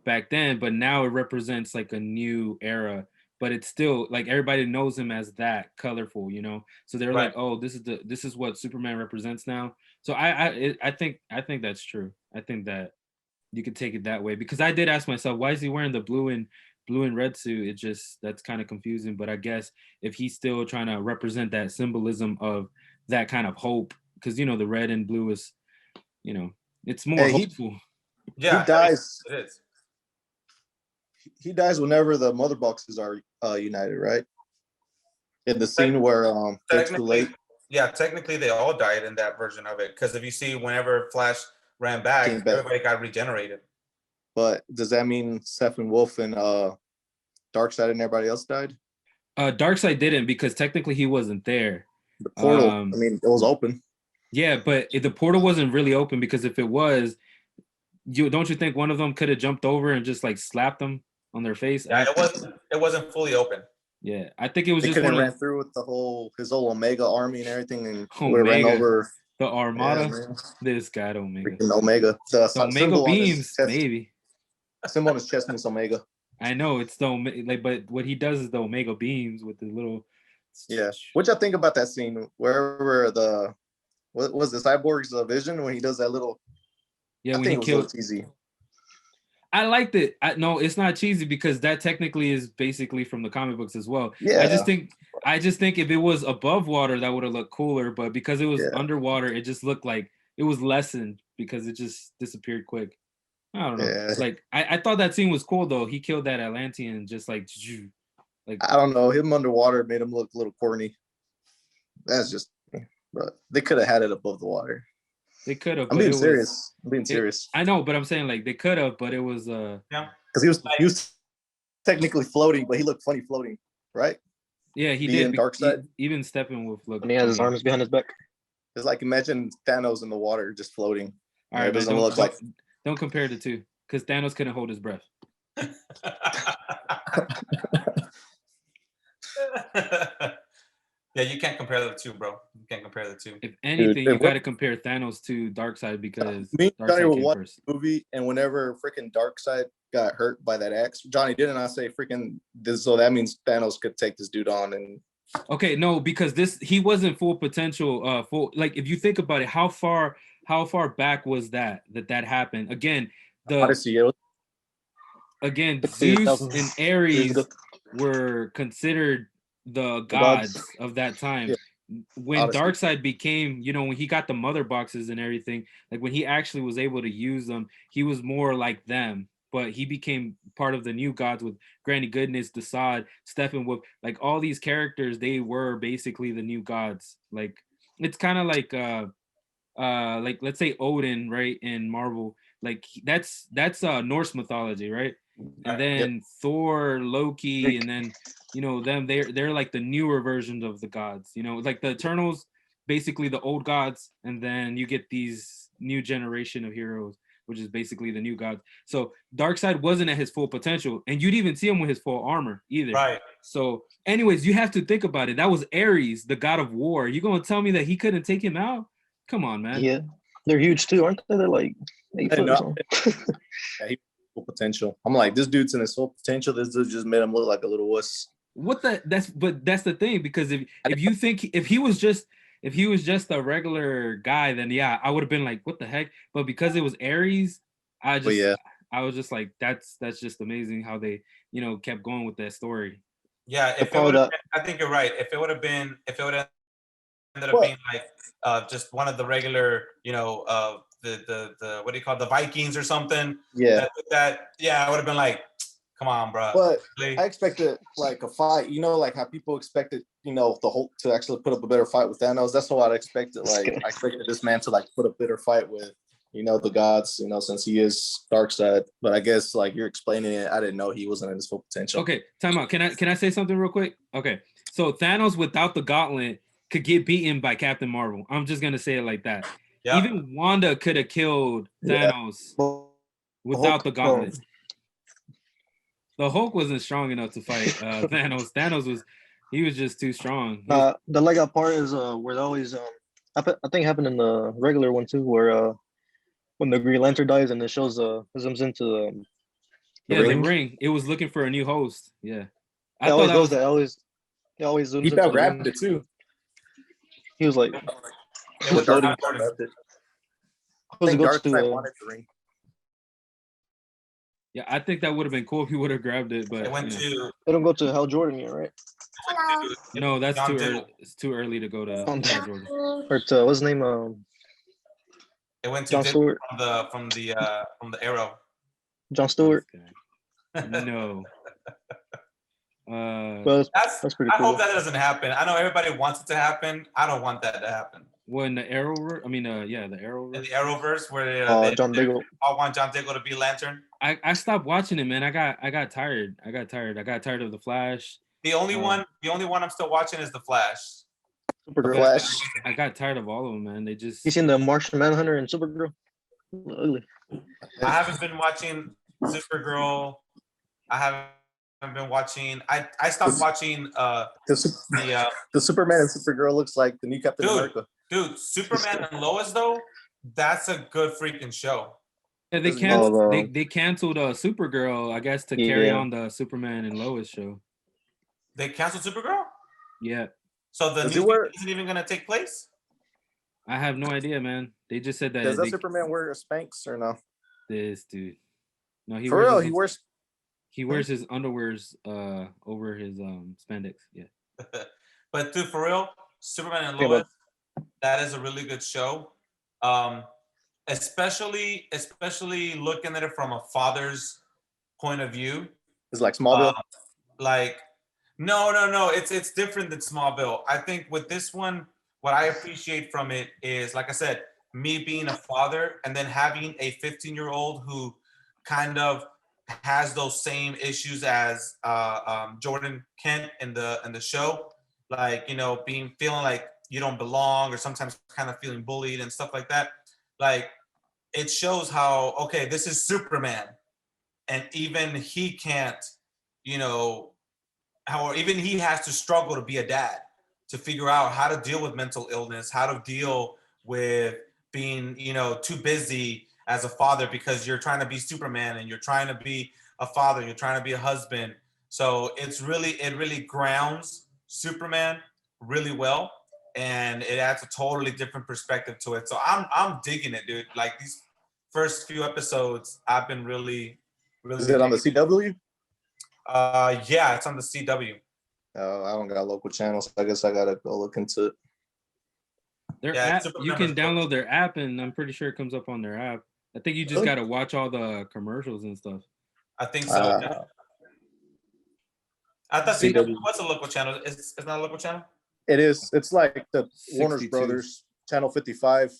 S1: back then, but now it represents like a new era. But it's still like everybody knows him as that colorful, So they're
S4: Right.
S1: like, oh, this is what Superman represents now. So I think that's true. I think that you could take it that way because I did ask myself, why is he wearing the blue and red suit? It just that's kind of confusing. But I guess if he's still trying to represent that symbolism of that kind of hope, because the red and blue is, it's more hopeful.
S4: Yeah,
S3: he dies.
S4: It is.
S3: He dies whenever the mother boxes are united, right? In the scene where it's too late.
S4: Yeah, technically they all died in that version of it. Because if you see, whenever Flash ran back, everybody got regenerated.
S3: But does that mean Steppenwolf and Darkseid and everybody else died?
S1: Darkseid didn't because technically he wasn't there.
S3: The portal, it was open.
S1: Yeah, but the portal wasn't really open because if it was, don't you think one of them could have jumped over and just like slapped them on their face?
S4: Yeah, it wasn't fully open.
S1: Yeah, I think it was
S3: they
S1: just
S3: ran through with his whole Omega army and everything, and ran over
S1: the Armada. Yeah, this guy Omega.
S3: Omega. The
S1: Omega beams, maybe.
S3: Symbol on his chest means Omega.
S1: I know it's but what he does is the Omega beams with the little.
S3: Yeah, what y'all think about that scene? Wherever what was the Cyborg's vision when he does that little?
S1: Yeah, when he killed.
S3: Easy.
S1: I liked it. No, it's not cheesy because that technically is basically from the comic books as well.
S3: Yeah.
S1: I just think if it was above water, that would have looked cooler. But because it was underwater, it just looked like it was lessened because it just disappeared quick. I don't know. Yeah. Like I thought that scene was cool though. He killed that Atlantean just like
S3: I don't know. Him underwater made him look a little corny. That's just. But they could have had it above the water.
S1: They could have.
S3: I'm being serious.
S1: I know, but I'm saying like they could have, but it was
S3: because he was technically floating, but he looked funny floating, right?
S1: Yeah, he did.
S3: Darkseid,
S1: even Steppenwolf looked.
S2: And he has his arms behind his back.
S3: It's like imagine Thanos in the water just floating.
S1: All right, it doesn't look like. Don't compare the two because Thanos couldn't hold his breath.
S4: Yeah, you can't compare the two, bro. You can't compare the two.
S1: If anything, you got to compare Thanos to Darkseid because
S3: Johnny will watch the movie, and whenever freaking Darkseid got hurt by that axe, Johnny didn't I say freaking this? So that means Thanos could take this dude on and.
S1: Okay, no, because he wasn't full potential. Full like if you think about it, how far back was that happened? Again, Zeus and Ares were considered the gods of that time. Yeah. When Darkseid became, when he got the mother boxes and everything, like when he actually was able to use them, he was more like them. But he became part of the new gods with Granny Goodness, Desaad, Steppenwolf, like all these characters, they were basically the new gods. Like it's kind of like let's say Odin, right, in Marvel. Like that's Norse mythology, right? And then Thor, Loki, and then them they're like the newer versions of the gods. Like the Eternals, basically the old gods, and then you get these new generation of heroes, which is basically the new gods. So Darkseid wasn't at his full potential, and you'd even see him with his full armor either.
S4: Right.
S1: So, anyways, you have to think about it. That was Ares, the god of war. You gonna tell me that he couldn't take him out? Come on, man.
S2: Yeah, they're huge too, aren't they? They're like 8 foot or something.
S3: Yeah, he full potential. I'm like, this dude's in his full potential. This dude just made him look like a little wuss.
S1: That's the thing, because if you think if he was just a regular guy, then yeah, I would have been like, what the heck? But because it was Ares, I was just like, that's just amazing how they kept going with that story.
S4: Yeah, I think you're right. If it would have ended up being like just one of the regular, the what do you call it, the Vikings or something?
S3: Yeah.
S4: I would have been like, come on, bro.
S3: But really? I expected like a fight, like how people expected, the Hulk to actually put up a better fight with Thanos. That's what I expected. Like I expected this man to like put a better fight with, the gods, since he is Darkseid. But I guess like you're explaining it, I didn't know he wasn't in his full potential.
S1: Okay, time out. Can I say something real quick? Okay, so Thanos without the gauntlet, could get beaten by Captain Marvel. I'm just gonna say it like that.
S4: Yep.
S1: Even Wanda could have killed Thanos without the gauntlet. The Hulk wasn't strong enough to fight Thanos. Thanos was just too strong.
S2: The leg up part is where they always I think it happened in the regular one too, where when the Green Lantern dies and it shows zooms into
S1: the ring. It was looking for a new host. Yeah,
S2: I thought that was that. It always zooms.
S3: He felt grabbed it too.
S2: He was like,
S4: it was
S3: Dark grabbed it. I think Darkseid wanted the ring.
S1: Yeah, I think that would have been cool if he would have grabbed it, but
S2: they don't go to Hal Jordan yet, right?
S1: No, that's too early. It's too early to go to Hal Jordan.
S2: Or to what's his name?
S4: It went to
S2: John Stewart
S4: from the Arrow.
S2: John Stewart.
S1: No.
S2: That's pretty cool.
S4: I hope that doesn't happen. I know everybody wants it to happen. I don't want that to happen.
S1: Well, in the Arrowverse, the Arrowverse.
S4: In the Arrowverse, where
S2: John Diggle.
S4: I want John Diggle to be Lantern.
S1: I stopped watching it, man. I got tired. I got tired of the Flash.
S4: The only one I'm still watching is the Flash.
S3: Supergirl. Flash.
S1: I got tired of all of them, man. They just.
S2: You seen the Martian Manhunter and Supergirl? Ugly.
S4: I haven't been watching Supergirl. I haven't been watching. I stopped watching
S3: the Superman and Supergirl looks like the new Captain America.
S4: Dude, Superman and Lois though, that's a good freaking show.
S1: Yeah, they canceled. They canceled Supergirl, I guess, to carry on the Superman and Lois show.
S4: They canceled Supergirl?
S1: Yeah.
S4: So the new isn't even gonna take place?
S1: I have no idea, man. They just said that.
S3: Does that Superman wear a Spanx or no?
S1: This dude. No,
S3: he wears.
S1: He wears his underwears over his spandex. Yeah.
S4: But dude, for real, Superman and Lois, that is a really good show. Especially looking at it from a father's point of view.
S3: It's like Smallville.
S4: No. It's different than Smallville. I think with this one, what I appreciate from it is, like I said, me being a father and then having a 15-year-old who kind of has those same issues as Jordan Kent in the show, like, you know, feeling like you don't belong, or sometimes kind of feeling bullied and stuff like that. Like, it shows how, okay, this is Superman, and even he can't, you know, how even he has to struggle to be a dad, to figure out how to deal with mental illness, how to deal with being, you know, too busy as a father because you're trying to be Superman and you're trying to be a father, you're trying to be a husband. So it really grounds Superman really well, and it adds a totally different perspective to it. So I'm digging it, dude. Like, these first few episodes, I've been really
S3: Is it on the CW?
S4: Yeah, it's on the CW.
S3: Oh, I don't got local channels, so I guess I gotta go look into it.
S1: Their app, you can download their app, and I'm pretty sure it comes up on their app. I think you just gotta watch all the commercials and stuff.
S4: I think so. I thought CW was a local channel. It's not a local channel?
S3: It is. It's like the Warner Brothers channel 55.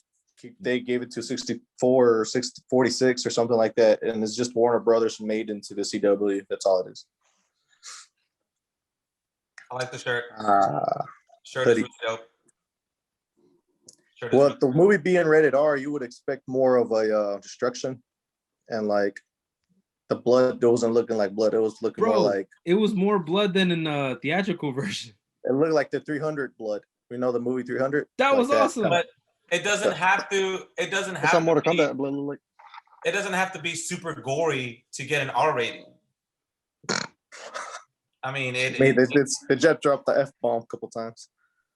S3: They gave it to 64 or 46 or something like that, and it's just Warner Brothers made into the CW. That's all it is.
S4: I like the shirt. Shirt is really dope.
S3: Well, the movie being rated R, you would expect more of a destruction, and like the blood wasn't looking like blood. It was looking more like,
S1: it was more blood than in the theatrical version.
S3: It looked like the 300 blood. We know the movie 300.
S1: That was awesome.
S4: But it doesn't have to. It doesn't have.
S2: Some Mortal Kombat blood look like.
S4: It doesn't have to be super gory to get an R rating. I mean,
S3: they just dropped the F-bomb a couple times.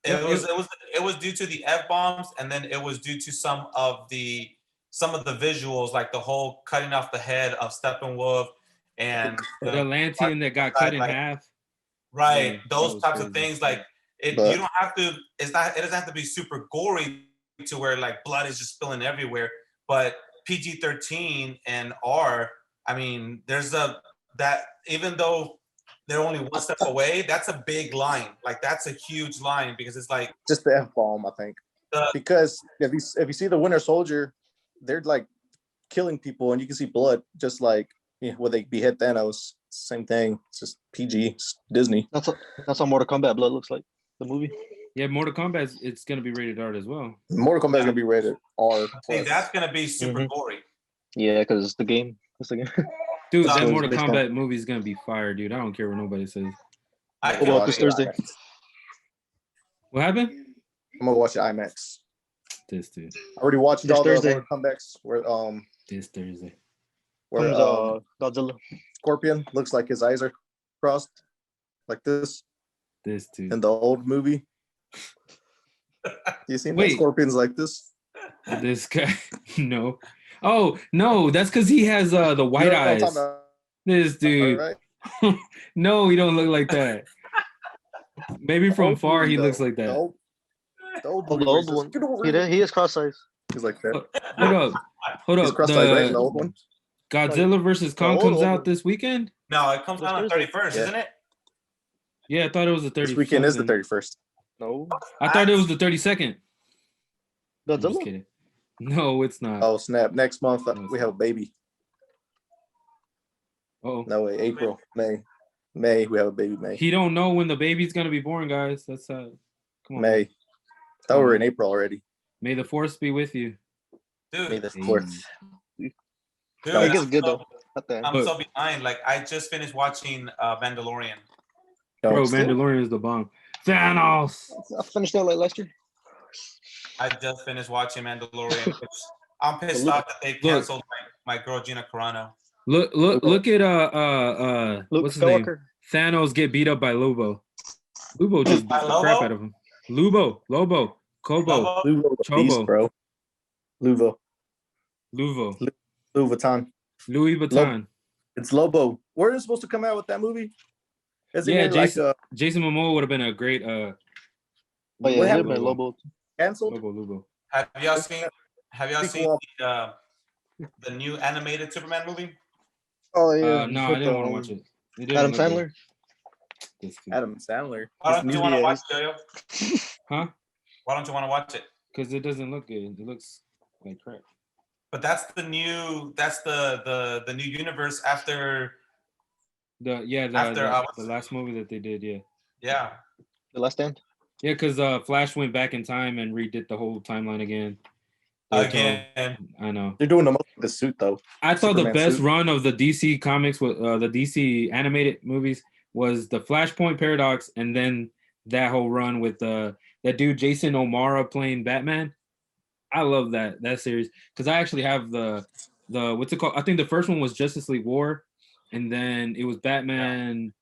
S4: It was due to the F-bombs, and then it was due to some of the visuals, like the whole cutting off the head of Steppenwolf and
S1: the Atlantean that got cut in half.
S4: Right, those types of things. Like, you don't have to. It doesn't have to be super gory to where like blood is just spilling everywhere. But PG-13 and R, I mean, there's that even though they're only one step away, that's a big line. Like, that's a huge line, because it's like
S3: just the F-bomb, I think. Because if you see the Winter Soldier, they're like killing people, and you can see blood, just like where they behead Thanos. Same thing. It's just PG. It's Disney.
S2: That's how Mortal Kombat blood looks like. The movie.
S1: Yeah, Mortal Kombat, it's gonna be rated R as well.
S3: Mortal Kombat is gonna be rated R.
S4: Hey, that's gonna be super gory.
S2: Yeah, because it's the game.
S1: Dude,
S2: That's
S1: that
S2: what
S1: Mortal
S2: it's based on.
S1: Kombat movie is gonna be fire, dude. I don't care what nobody says.
S4: I
S3: I'm
S4: can't
S3: gonna
S2: Well,
S3: watch
S2: this
S3: it
S2: Thursday.
S3: IMAX.
S1: What happened?
S3: I'm gonna watch it IMAX.
S1: This dude.
S3: I already watched
S2: This
S3: all
S2: Thursday.
S3: the Mortal Komebacks where
S1: This Thursday.
S2: Comes Godzilla.
S3: Scorpion looks like his eyes are crossed like this
S1: This dude.
S3: in the old movie. You seen that
S1: Wait.
S3: Scorpion's like this?
S1: This guy. No. Oh no, that's because he has the white
S3: You know what I'm
S1: eyes.
S3: talking about,
S1: This dude.
S3: right?
S1: No, he don't look like that. Maybe from
S3: Old
S1: far
S3: movie,
S1: he
S3: though.
S1: looks like
S3: The
S1: that.
S3: old
S2: Oh,
S3: movie
S2: the
S3: where
S2: old
S3: says,
S2: one.
S3: "Get over here."
S2: He is cross-eyed.
S3: He's like that.
S1: Hold
S3: He's
S1: up.
S3: cross-eyed, right? In the old one.
S1: Godzilla versus Kong
S2: old
S1: comes
S2: one.
S1: out this weekend?
S4: No, it comes out on the 31st,
S3: Yeah.
S4: isn't it?
S1: Yeah, I thought it was the 30th.
S3: This weekend is the 31st.
S2: No.
S1: I thought it was the 32nd. I'm just
S2: Godzilla?
S1: kidding. No, it's not.
S3: Oh snap! Next month we have a baby.
S1: Oh,
S3: No way, April, May. We have a baby. May.
S1: he don't know when the baby's gonna be born, guys. That's come on.
S3: May. Thought we were in April already.
S1: May the force be with you.
S3: May
S4: Dude,
S3: the 4th.
S4: dude,
S2: I think it's good though.
S4: I'm so behind. Like, I just finished watching Mandalorian.
S1: Bro, Mandalorian is the bomb. Thanos.
S2: I finished that like last year.
S4: I just finished watching Mandalorian. Which I'm pissed off that they canceled my girl Gina Carano.
S1: Look at
S2: Luke
S1: what's his name?
S2: Skywalker.
S1: Thanos get beat up by Lobo. Lobo just beat the crap out of him. Lobo, Kobo,
S3: Luvo, the
S1: Chobo.
S3: beast, bro. Luvo,
S1: Luvo,
S3: Louis Vuitton.
S1: Louis Vuitton.
S3: It's Lobo. Where is it supposed to come out with that movie? Is
S1: Yeah,
S3: it
S1: Jason, Jason Momoa would have been a great
S2: Oh
S3: What
S2: yeah,
S3: happened?
S2: Lobo. Lobo.
S3: canceled?
S1: Lubo.
S4: Have y'all seen
S3: Sequel.
S4: the new animated Superman movie?
S2: Oh yeah.
S1: No, I didn't want to watch it. It didn't
S2: Adam
S1: look good.
S2: Sandler.
S1: This dude.
S3: Adam Sandler.
S4: Why don't you want to watch it, Yo-Yo?
S1: Huh?
S4: Why don't you want to watch it?
S1: Because it doesn't look good. It looks like crap.
S4: But that's the new new universe after
S1: The last movie that they did,
S4: yeah.
S2: The Last Stand.
S1: Yeah, because Flash went back in time and redid the whole timeline again.
S4: Again.
S1: I know.
S3: They're doing the most with the suit though.
S1: I thought the
S3: Superman
S1: best
S3: suit.
S1: run of the DC comics with the DC animated movies was the Flashpoint Paradox, and then that whole run with that dude Jason O'Mara playing Batman. I love that series because I actually have the what's it called? I think the first one was Justice League War, and then it was Batman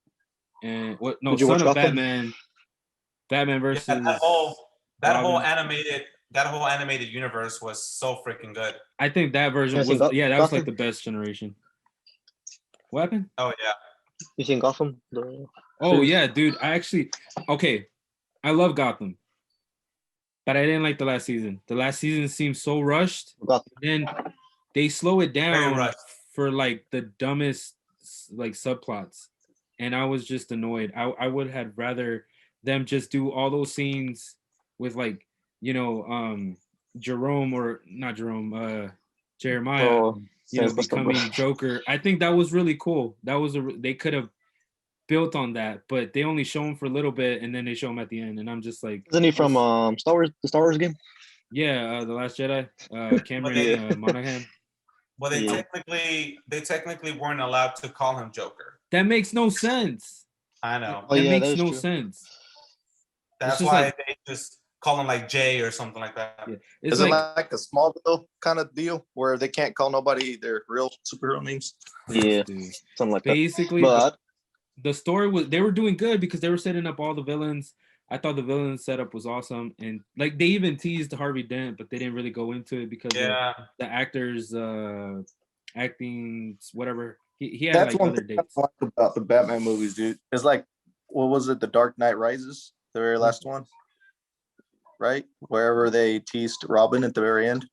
S1: and what? No,
S2: Did you watch
S1: Son of
S2: Gotham?
S1: Batman versus
S4: that whole
S1: Robin.
S4: animated universe was so freaking good.
S1: I think that version
S2: Have you
S1: was
S2: seen
S1: that was like
S2: Gotham?
S1: the best generation. What happened?
S4: Oh yeah.
S2: You seen Gotham?
S1: Oh
S2: series?
S1: yeah, dude. I love Gotham, but I didn't like the last season. The last season seemed so rushed.
S2: Gotham.
S1: Then they slow it
S4: Very
S1: down
S4: rushed.
S1: for like the dumbest like subplots, and I was just annoyed. I would have rather them just do all those scenes with like Jerome or not Jerome, Jeremiah.
S2: Oh,
S1: Becoming Joker. I think that was really cool. That was they could have built on that, but they only show him for a little bit and then they show him at the end, and I'm just like,
S2: Isn't he from Star Wars? The Star Wars game?
S1: yeah, The Last Jedi, Cameron Monaghan.
S4: Well, they technically weren't allowed to call him Joker.
S1: That makes no sense.
S4: I know.
S2: Oh,
S1: That
S2: yeah,
S1: makes
S2: that is
S1: no
S2: true.
S1: sense.
S4: That's
S1: just
S4: why
S1: like-
S4: they just call him like Jay or something like that.
S1: Yeah. It's
S3: Is it
S1: like
S3: like a Smallville kind of deal where they can't call nobody their real superhero names?
S2: Yeah,
S1: dude,
S2: something like that.
S1: basically
S2: But
S1: the story was they were doing good because they were setting up all the villains. I thought the villain setup was awesome, and like they even teased Harvey Dent, but they didn't really go into it because
S4: Yeah.
S1: of the actors acting whatever. He had
S3: That's
S1: like
S3: one
S1: other
S3: thing I
S1: dates.
S3: like about the Batman movies, dude. It's like, what was it? The Dark Knight Rises, the very last one, right? Wherever they teased Robin at the very end.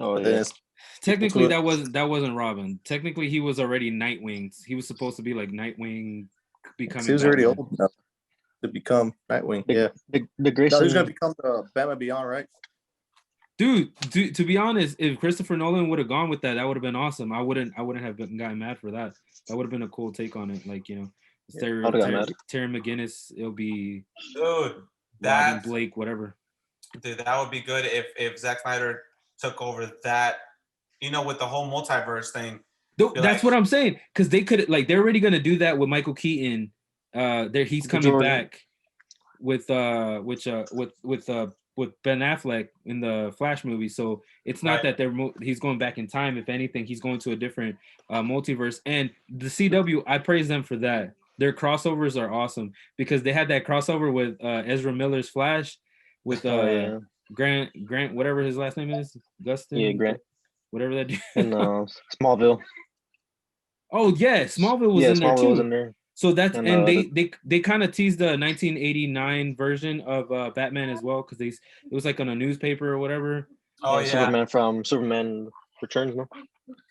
S2: oh
S3: But then
S2: yeah,
S3: it's
S1: Technically, that wasn't Robin. Technically, he was already Nightwing. He was supposed to be like Nightwing becoming.
S3: he was already
S1: Batman.
S3: old enough to become Nightwing. Yeah.
S2: the
S3: No,
S2: Grayson.
S3: he's gonna become the Batman Beyond, right?
S1: Dude, to be honest, if Christopher Nolan would have gone with that, that would have been awesome. I wouldn't have gotten mad for that. That would have been a cool take on it. Like,
S2: I would've got mad.
S1: Terry McGinnis, it'll be
S4: Dude,
S1: Robin Blake, whatever.
S4: Dude, that would be good if Zack Snyder took over that, with the whole multiverse thing.
S1: That's what I'm saying, because they could they're already gonna do that with Michael Keaton. He's coming back with Ben Affleck in the Flash movie. So it's not that he's going back in time. If anything, he's going to a different multiverse. And the CW, I praise them for that. Their crossovers are awesome, because they had that crossover with Ezra Miller's Flash with Grant, whatever his last name is, Gustin.
S2: Yeah, Grant.
S1: Whatever that.
S2: And Smallville.
S1: Oh yeah, Smallville was in there too. Was in there. So that's and they kind of teased the 1989 version of Batman as well, because it was like on a newspaper or whatever.
S4: Oh yeah,
S2: Superman from Superman Returns, no?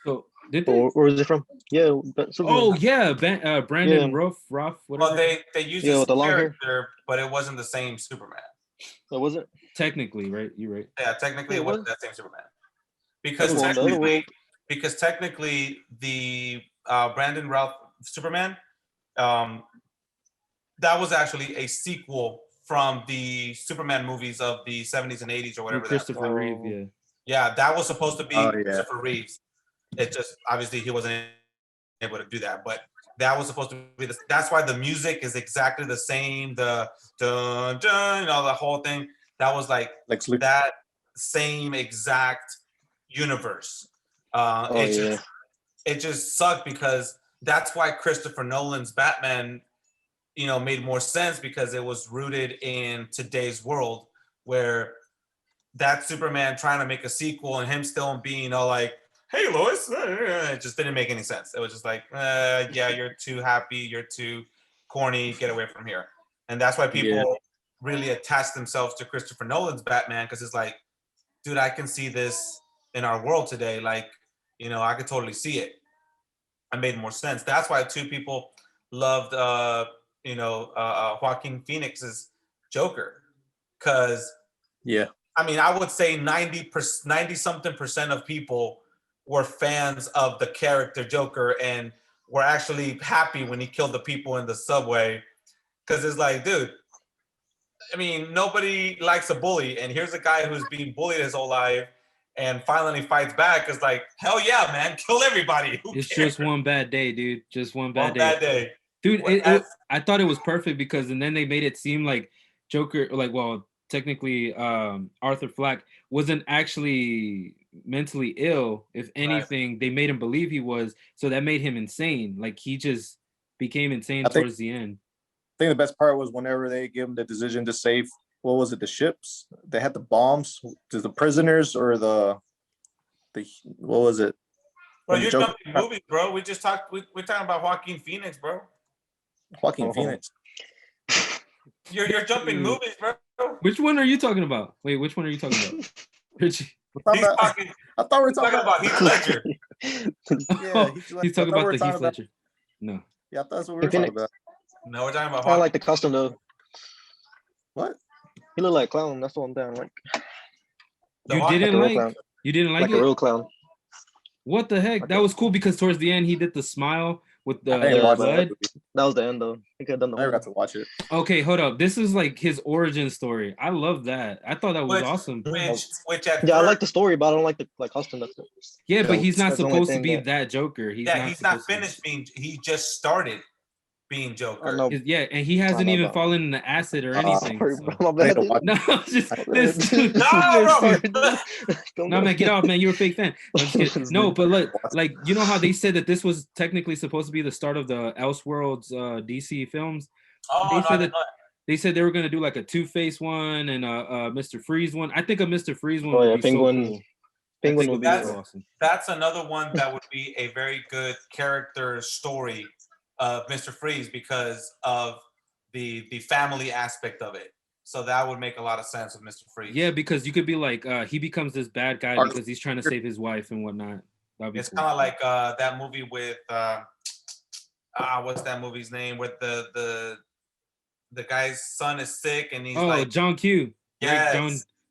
S1: So did they?
S2: Where was it from? Yeah.
S1: Superman. Oh yeah, Brandon Ruff, whatever.
S4: Well, they used his character, but it wasn't the same Superman.
S2: So was it?
S1: Technically, right? You're right.
S4: Yeah, technically it wasn't that same Superman. Because technically the Brandon Routh Superman, that was actually a sequel from the Superman movies of the 70s and 80s or whatever.
S1: Christopher Reeve, yeah.
S4: Yeah, that was supposed to be Christopher Reeves. It just, obviously he wasn't able to do that, but that was supposed to be that's why the music is exactly the same. The dun dun, the whole thing. That was like that same exact universe. It just sucked, because that's why Christopher Nolan's Batman, made more sense, because it was rooted in today's world, where that Superman trying to make a sequel and him still being all like, "Hey Lois," it just didn't make any sense. It was just like, yeah, you're too happy, you're too corny, get away from here. And that's why people really attach themselves to Christopher Nolan's Batman, because it's like, dude, I can see this in our world today. Like, I could totally see it. It made more sense. That's why two people loved, Joaquin Phoenix's Joker, because I mean, I would say 90-something% of people were fans of the character Joker and were actually happy when he killed the people in the subway, because it's like, dude, I mean, nobody likes a bully, and here's a guy who's being bullied his whole life and finally fights back. It's like, hell yeah, man, kill everybody.
S1: It's just one bad day, dude. Just one bad day. Dude, I thought it was perfect, because and then they made it seem like Joker, technically Arthur Fleck wasn't actually mentally ill. If anything, they made him believe he was, so that made him insane. Like, he just became insane towards the end.
S3: I think the best part was whenever they gave him the decision to save, what was it, the ships? They had the bombs, to the prisoners, or the what was it?
S4: Bro, you're jumping movies, bro. We just talked. We're talking about Joaquin Phoenix, bro.
S3: Joaquin Phoenix.
S4: You're jumping movies, bro.
S1: Which one are you talking about? Wait, which one are you talking about? Richie.
S3: I thought we were talking about
S4: Heath Ledger.
S1: He's talking about the Heath Ledger. No.
S3: Yeah, I thought that's what we were talking about.
S4: No, we're talking about.
S2: I like the costume though.
S3: What?
S2: He looked like a clown. That's the one thing I like.
S1: You didn't like
S2: a real clown.
S1: What the heck? That was cool, because towards the end he did the smile with the blood.
S2: That was the end though. I
S3: never got to watch it.
S1: Okay, hold up. This is like his origin story. I love that. I thought that was awesome.
S2: I like the story, but I don't like the costume.
S1: Yeah, but he's not supposed to be that Joker.
S4: He's not finished being. He just started being Joker.
S1: And he hasn't even fallen into acid or anything.
S2: No,
S1: man, get off, man. You're a fake fan. No, but like you know how they said that this was technically supposed to be the start of the Elseworlds DC films. They said they were gonna do like a Two-Face one and a Mr. Freeze one. I think a Mr. Freeze one would be
S2: Penguin.
S1: so cool.
S2: Penguin would be
S4: awesome. That's another one that would be a very good character story of Mr. Freeze, because of the family aspect of it. So that would make a lot of sense with Mr. Freeze.
S1: Yeah, because you could be like, he becomes this bad guy because he's trying to save his wife and whatnot.
S4: It's cool. Kind of like that movie with what's that movie's name? With the guy's son is sick and he's like
S1: John Q.
S4: Yeah,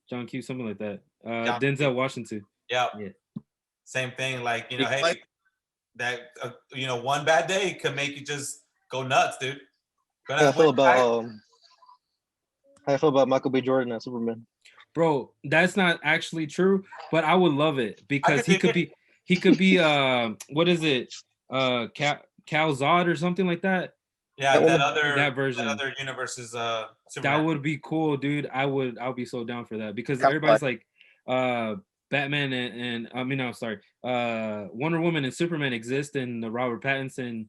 S1: John Q. Something like that. Denzel Washington.
S4: Yeah. Same thing. Like, hey. That one bad day could make you just go nuts, dude.
S2: I feel about How I feel about Michael B. Jordan as Superman?
S1: Bro, that's not actually true, but I would love it because
S4: he could
S1: be what is it? Cal Zod or something like that.
S4: Yeah,
S1: that version.
S4: That other universe is
S1: Superman.
S4: That
S1: would be cool, dude. I'll be so down for that because
S3: Cal
S1: everybody's like Batman and I mean, no, sorry. Wonder Woman and Superman exist in the Robert Pattinson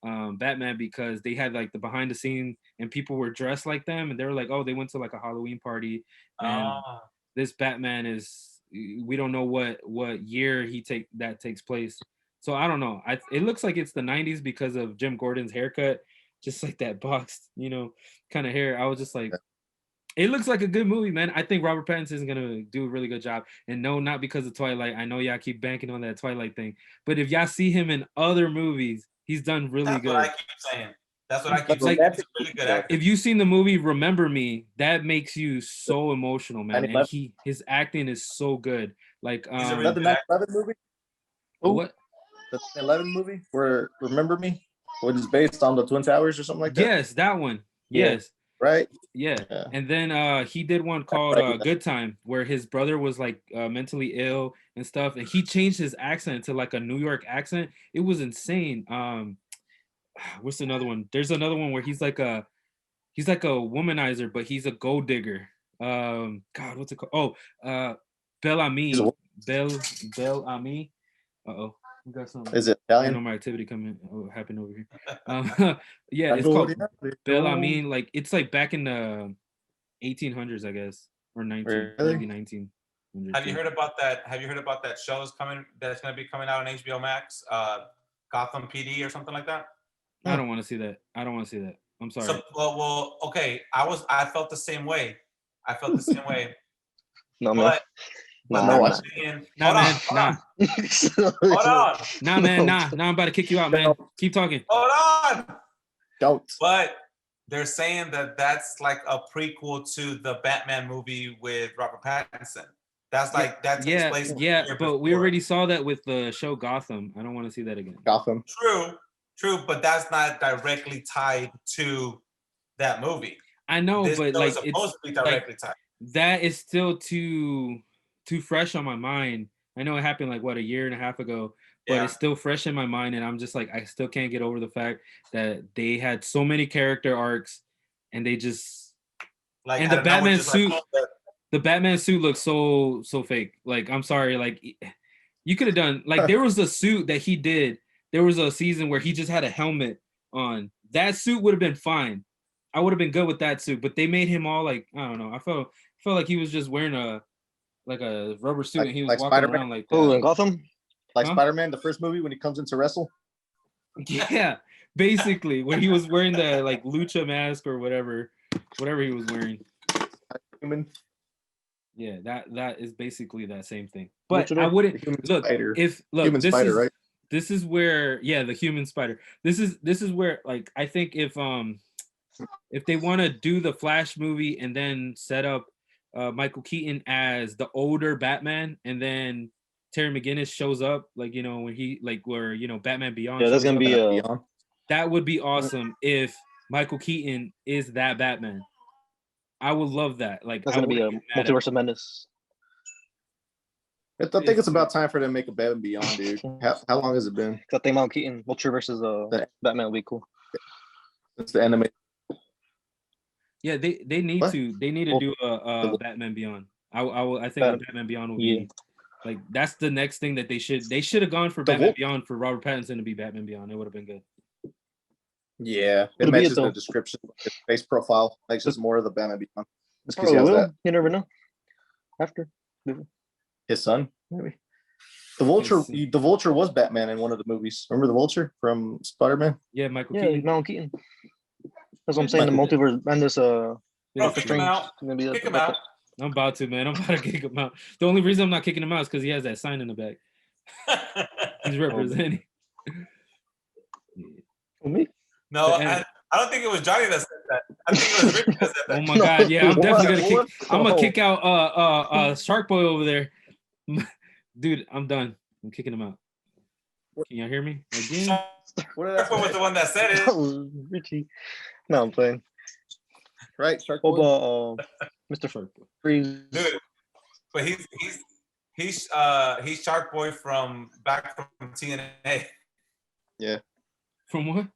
S1: Batman because they had like the behind the scene and people were dressed like them and they were like, oh, they went to like a Halloween party and this Batman is, we don't know what year that takes place. So I don't know. It looks like it's the 90s because of Jim Gordon's haircut, just like that boxed, kind of hair. I was just like, it looks like a good movie, man. I think Robert Pattinson is gonna do a really good job. And no, not because of Twilight. I know y'all keep banking on that Twilight thing, but if y'all see him in other movies, he's done really good.
S4: That's what I keep saying. That's what I keep saying. He's a really good actor.
S1: If you've seen the movie Remember Me, that makes you so emotional, man. And his acting is so good. Like
S3: the 9/11 movie.
S1: What?
S3: The 11 movie where Remember Me, which is based on the Twin Towers or something like that.
S1: Yes, that one. Yes.
S3: Right.
S1: Yeah. And then he did one called Good Time where his brother was like mentally ill and stuff, and he changed his accent to like a New York accent. It was insane. What's another one? There's another one where he's like a womanizer, but he's a gold digger. God, what's it called? Bel Ami. Bel Ami. Uh-oh. We got some
S3: Is it Italian?
S1: Paranormal activity happened over here. Yeah, it's called Bel Ami. Like it's like back in the 1800s, I guess, or maybe 19.
S4: Have you heard about that? Have you heard about that show that's going to be coming out on HBO Max? Gotham PD or something like that?
S1: I don't want to see that. I'm sorry.
S4: So, well, okay. I felt the same way.
S2: No, man.
S4: But
S1: Nah, man.
S4: Hold on.
S1: Nah, man. Nah, I'm about to kick you out, man. Keep talking.
S4: Hold on.
S3: Don't.
S4: But they're saying that that's like a prequel to the Batman movie with Robert Pattinson. That's like that takes place.
S1: Yeah, but we already saw that with the show Gotham. I don't want to see that again.
S3: Gotham.
S4: True, but that's not directly tied to that movie.
S1: I know, but like
S4: it's supposed to be directly tied.
S1: That is still too fresh on my mind. I know it happened like a year and a half ago, but it's still fresh in my mind, and I'm just like, I still can't get over the fact that they had so many character arcs, and they just like, and the Batman suit. The Batman suit looks so fake. Like, I'm sorry, like you could have done like there was a suit that he did. There was a season where he just had a helmet on. That suit would have been fine. I would have been good with that suit, but they made him all like, I don't know. I felt like he was just wearing a rubber suit and he was walking
S3: Spider-Man?
S1: around like
S2: in Gotham?
S3: Like Spider-Man, the first movie when he comes in to wrestle?
S1: Yeah, basically when he was wearing the like lucha mask or whatever he was wearing.
S3: Human.
S1: Yeah, that is basically that same thing. But I wouldn't look
S3: spider.
S1: If look
S3: human
S1: this
S3: spider,
S1: is
S3: right?
S1: This is where the human spider. This is where like I think if they want to do the Flash movie and then set up Michael Keaton as the older Batman and then Terry McGinnis shows up like when he like where Batman Beyond.
S2: Yeah, that's gonna be
S1: that would be awesome if Michael Keaton is that Batman. I would love that. Like
S2: that's gonna be a multiverse of madness.
S3: I think it's about time for them to make a Batman Beyond, dude. How long has it been?
S2: I think Michael Keaton Vulture versus Batman would be cool.
S3: It's the anime.
S1: Yeah, they need to do a Batman Beyond. I think Batman Beyond will be like that's the next thing that they should have gone for Batman Beyond for Robert Pattinson to be Batman Beyond. It would have been good.
S3: Yeah, it matches the description, his face profile makes us more of the Batman Beyond.
S2: You never know. After
S3: his son, maybe the Vulture was Batman in one of the movies. Remember the Vulture from Spider-Man?
S1: Yeah, Michael Keaton.
S2: That's what I'm saying. The multiverse and this
S4: kick him out. Kick him out.
S1: I'm about to, man. I'm about to kick him out. The only reason I'm not kicking him out is because he has that sign in the back. He's representing.
S2: Me?
S4: No, I don't think it was Johnny that said that. I think it was Rick that said that.
S1: Oh my God, yeah, I'm definitely gonna kick. I'm gonna kick out Shark Boy over there. Dude, I'm done. I'm kicking him out. Can y'all hear me again?
S4: Shark Boy was the one that said it.
S2: Richie. No, I'm playing.
S3: right? Shark
S2: What
S3: Boy.
S2: about Mr.
S1: Shark Boy.
S2: Freeze?
S4: Dude, but he's Shark Boy from back from TNA.
S3: Yeah.
S1: From what?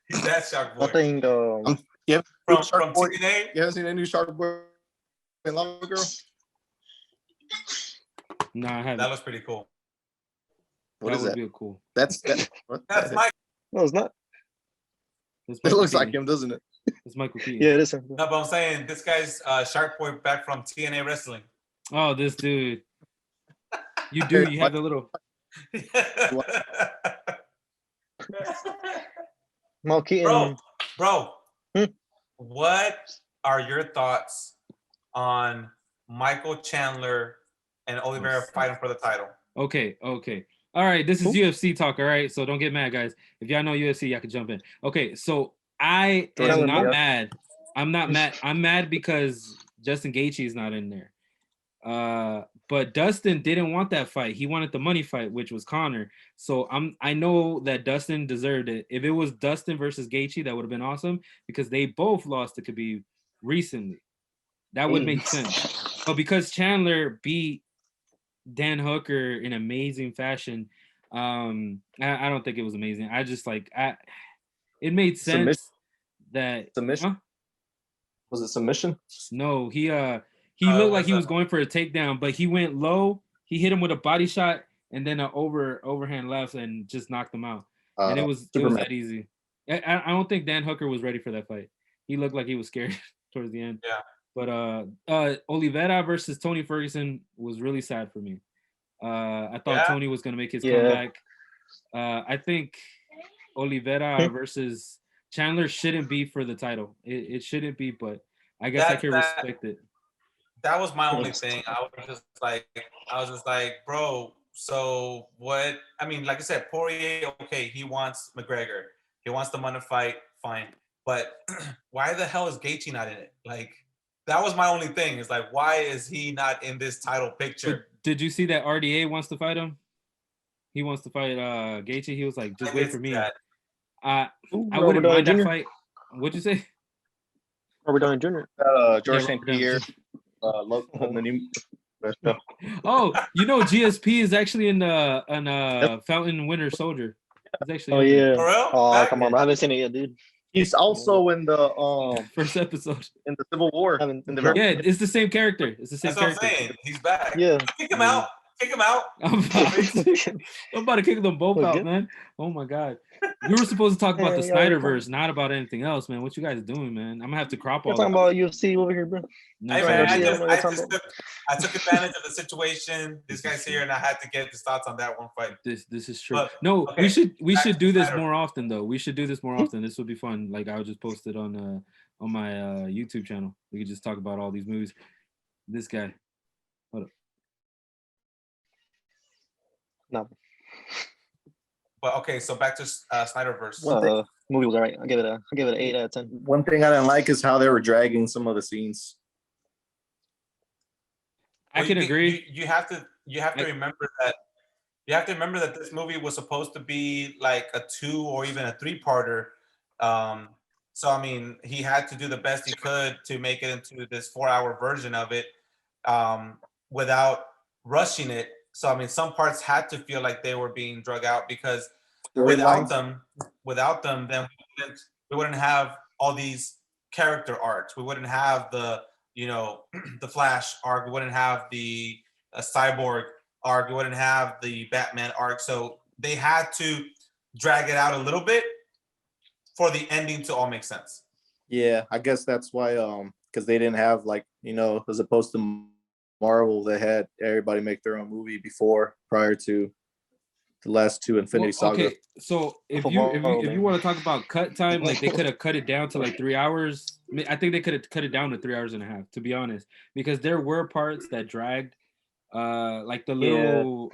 S4: He's that Shark Boy.
S2: I think
S3: Yeah.
S4: from
S3: Shark Boy.
S4: TNA.
S3: You haven't seen any Shark Boy and Lava Girl?
S1: No, I haven't.
S4: That looks pretty cool.
S3: What
S1: that
S3: is
S1: would
S3: that?
S1: be cool.
S3: That's what?
S4: That's Mike.
S2: no, it's not.
S1: That's
S3: It
S1: Michael
S3: looks like
S1: Keaton.
S3: him, doesn't it?
S1: It's Michael Keaton.
S2: Yeah, it is.
S4: No, but I'm saying this guy's Shark Boy back from TNA Wrestling.
S1: Oh, this dude. You do. You have the little.
S2: Mal Keaton.
S4: Bro,
S2: Hmm?
S4: what are your thoughts on Michael Chandler and Oliveira fighting for the title?
S1: Okay. All right, this is UFC talk, all right? So don't get mad, guys. If y'all know UFC, y'all can jump in. Okay, so I am not mad. I'm not mad. I'm mad because Justin Gaethje is not in there. But Dustin didn't want that fight. He wanted the money fight, which was Conor. So I know that Dustin deserved it. If it was Dustin versus Gaethje, that would have been awesome because they both lost to Khabib recently. That would make sense. But because Chandler beat Dan Hooker in amazing fashion, I don't think it was amazing. I just it made sense that
S3: submission.
S1: Huh?
S3: Was it submission?
S1: No, he looked like he was going for a takedown, but he went low. He hit him with a body shot and then an overhand left and just knocked him out. And it was that easy. I don't think Dan Hooker was ready for that fight. He looked like he was scared towards the end.
S4: Yeah.
S1: But Oliveira versus Tony Ferguson was really sad for me. I thought Tony was going to make his comeback. I think Oliveira versus Chandler shouldn't be for the title. It shouldn't be, but I guess I can respect it.
S4: That was my only thing. I was just like, bro, so what? I mean, like I said, Poirier, okay, he wants McGregor. He wants the money fight, fine. But why the hell is Gaethje not in it? Like, that was my only thing. Is like, why is he not in this title picture?
S1: But did you see that RDA wants to fight him? He wants to fight Gaethje. He was like, just wait for me. I wouldn't mind that fight. What'd you say?
S2: Robert Downey Jr.
S3: George St. Pierre. Oh,
S1: you know GSP is actually in Fountain Winter Soldier. He's actually
S2: yeah.
S4: For real?
S2: Oh, come on, bro. I haven't seen it yet, dude.
S3: He's also in the
S1: first episode
S3: in the Civil War.
S1: It's the same character. It's the same character.
S4: That's what I'm saying. He's back.
S2: Yeah.
S4: Kick him out. Kick him out.
S1: I'm about to kick them both out, man. Oh my god. We were supposed to talk about the Snyderverse, not about anything else, man. What you guys doing, man? I'm gonna have to crop all.
S2: We're talking about UFC over here, bro.
S1: No,
S4: I took advantage of the situation. This guy's here, and I had to get his thoughts on that one fight.
S1: This is true. But, no, okay. we should do this more often, though. We should do this more often. This would be fun. Like I'll just post it on my YouTube channel. We could just talk about all these movies. This guy. Hold up.
S2: No.
S4: But okay, so back to Snyderverse.
S2: Movie was alright. I give it an 8 out of 10.
S3: One thing I didn't like is how they were dragging some of the scenes.
S1: I can agree.
S4: You have to remember that. You have to remember that this movie was supposed to be like a 2 or even a 3-parter. So I mean, he had to do the best he could to make it into this 4-hour version of it, without rushing it. So I mean, some parts had to feel like they were being drug out because without them, then we wouldn't have all these character arcs. We wouldn't have the the Flash arc. We wouldn't have the Cyborg arc. We wouldn't have the Batman arc. So they had to drag it out a little bit for the ending to all make sense.
S3: Yeah, I guess that's why. Because they didn't have as opposed to Marvel, they had everybody make their own movie prior to the last 2 Infinity Saga.
S1: Okay, so if you want to talk about cut time, like they could have cut it down to like 3 hours. I think they could have cut it down to 3 hours and a half, to be honest, because there were parts that dragged, like the little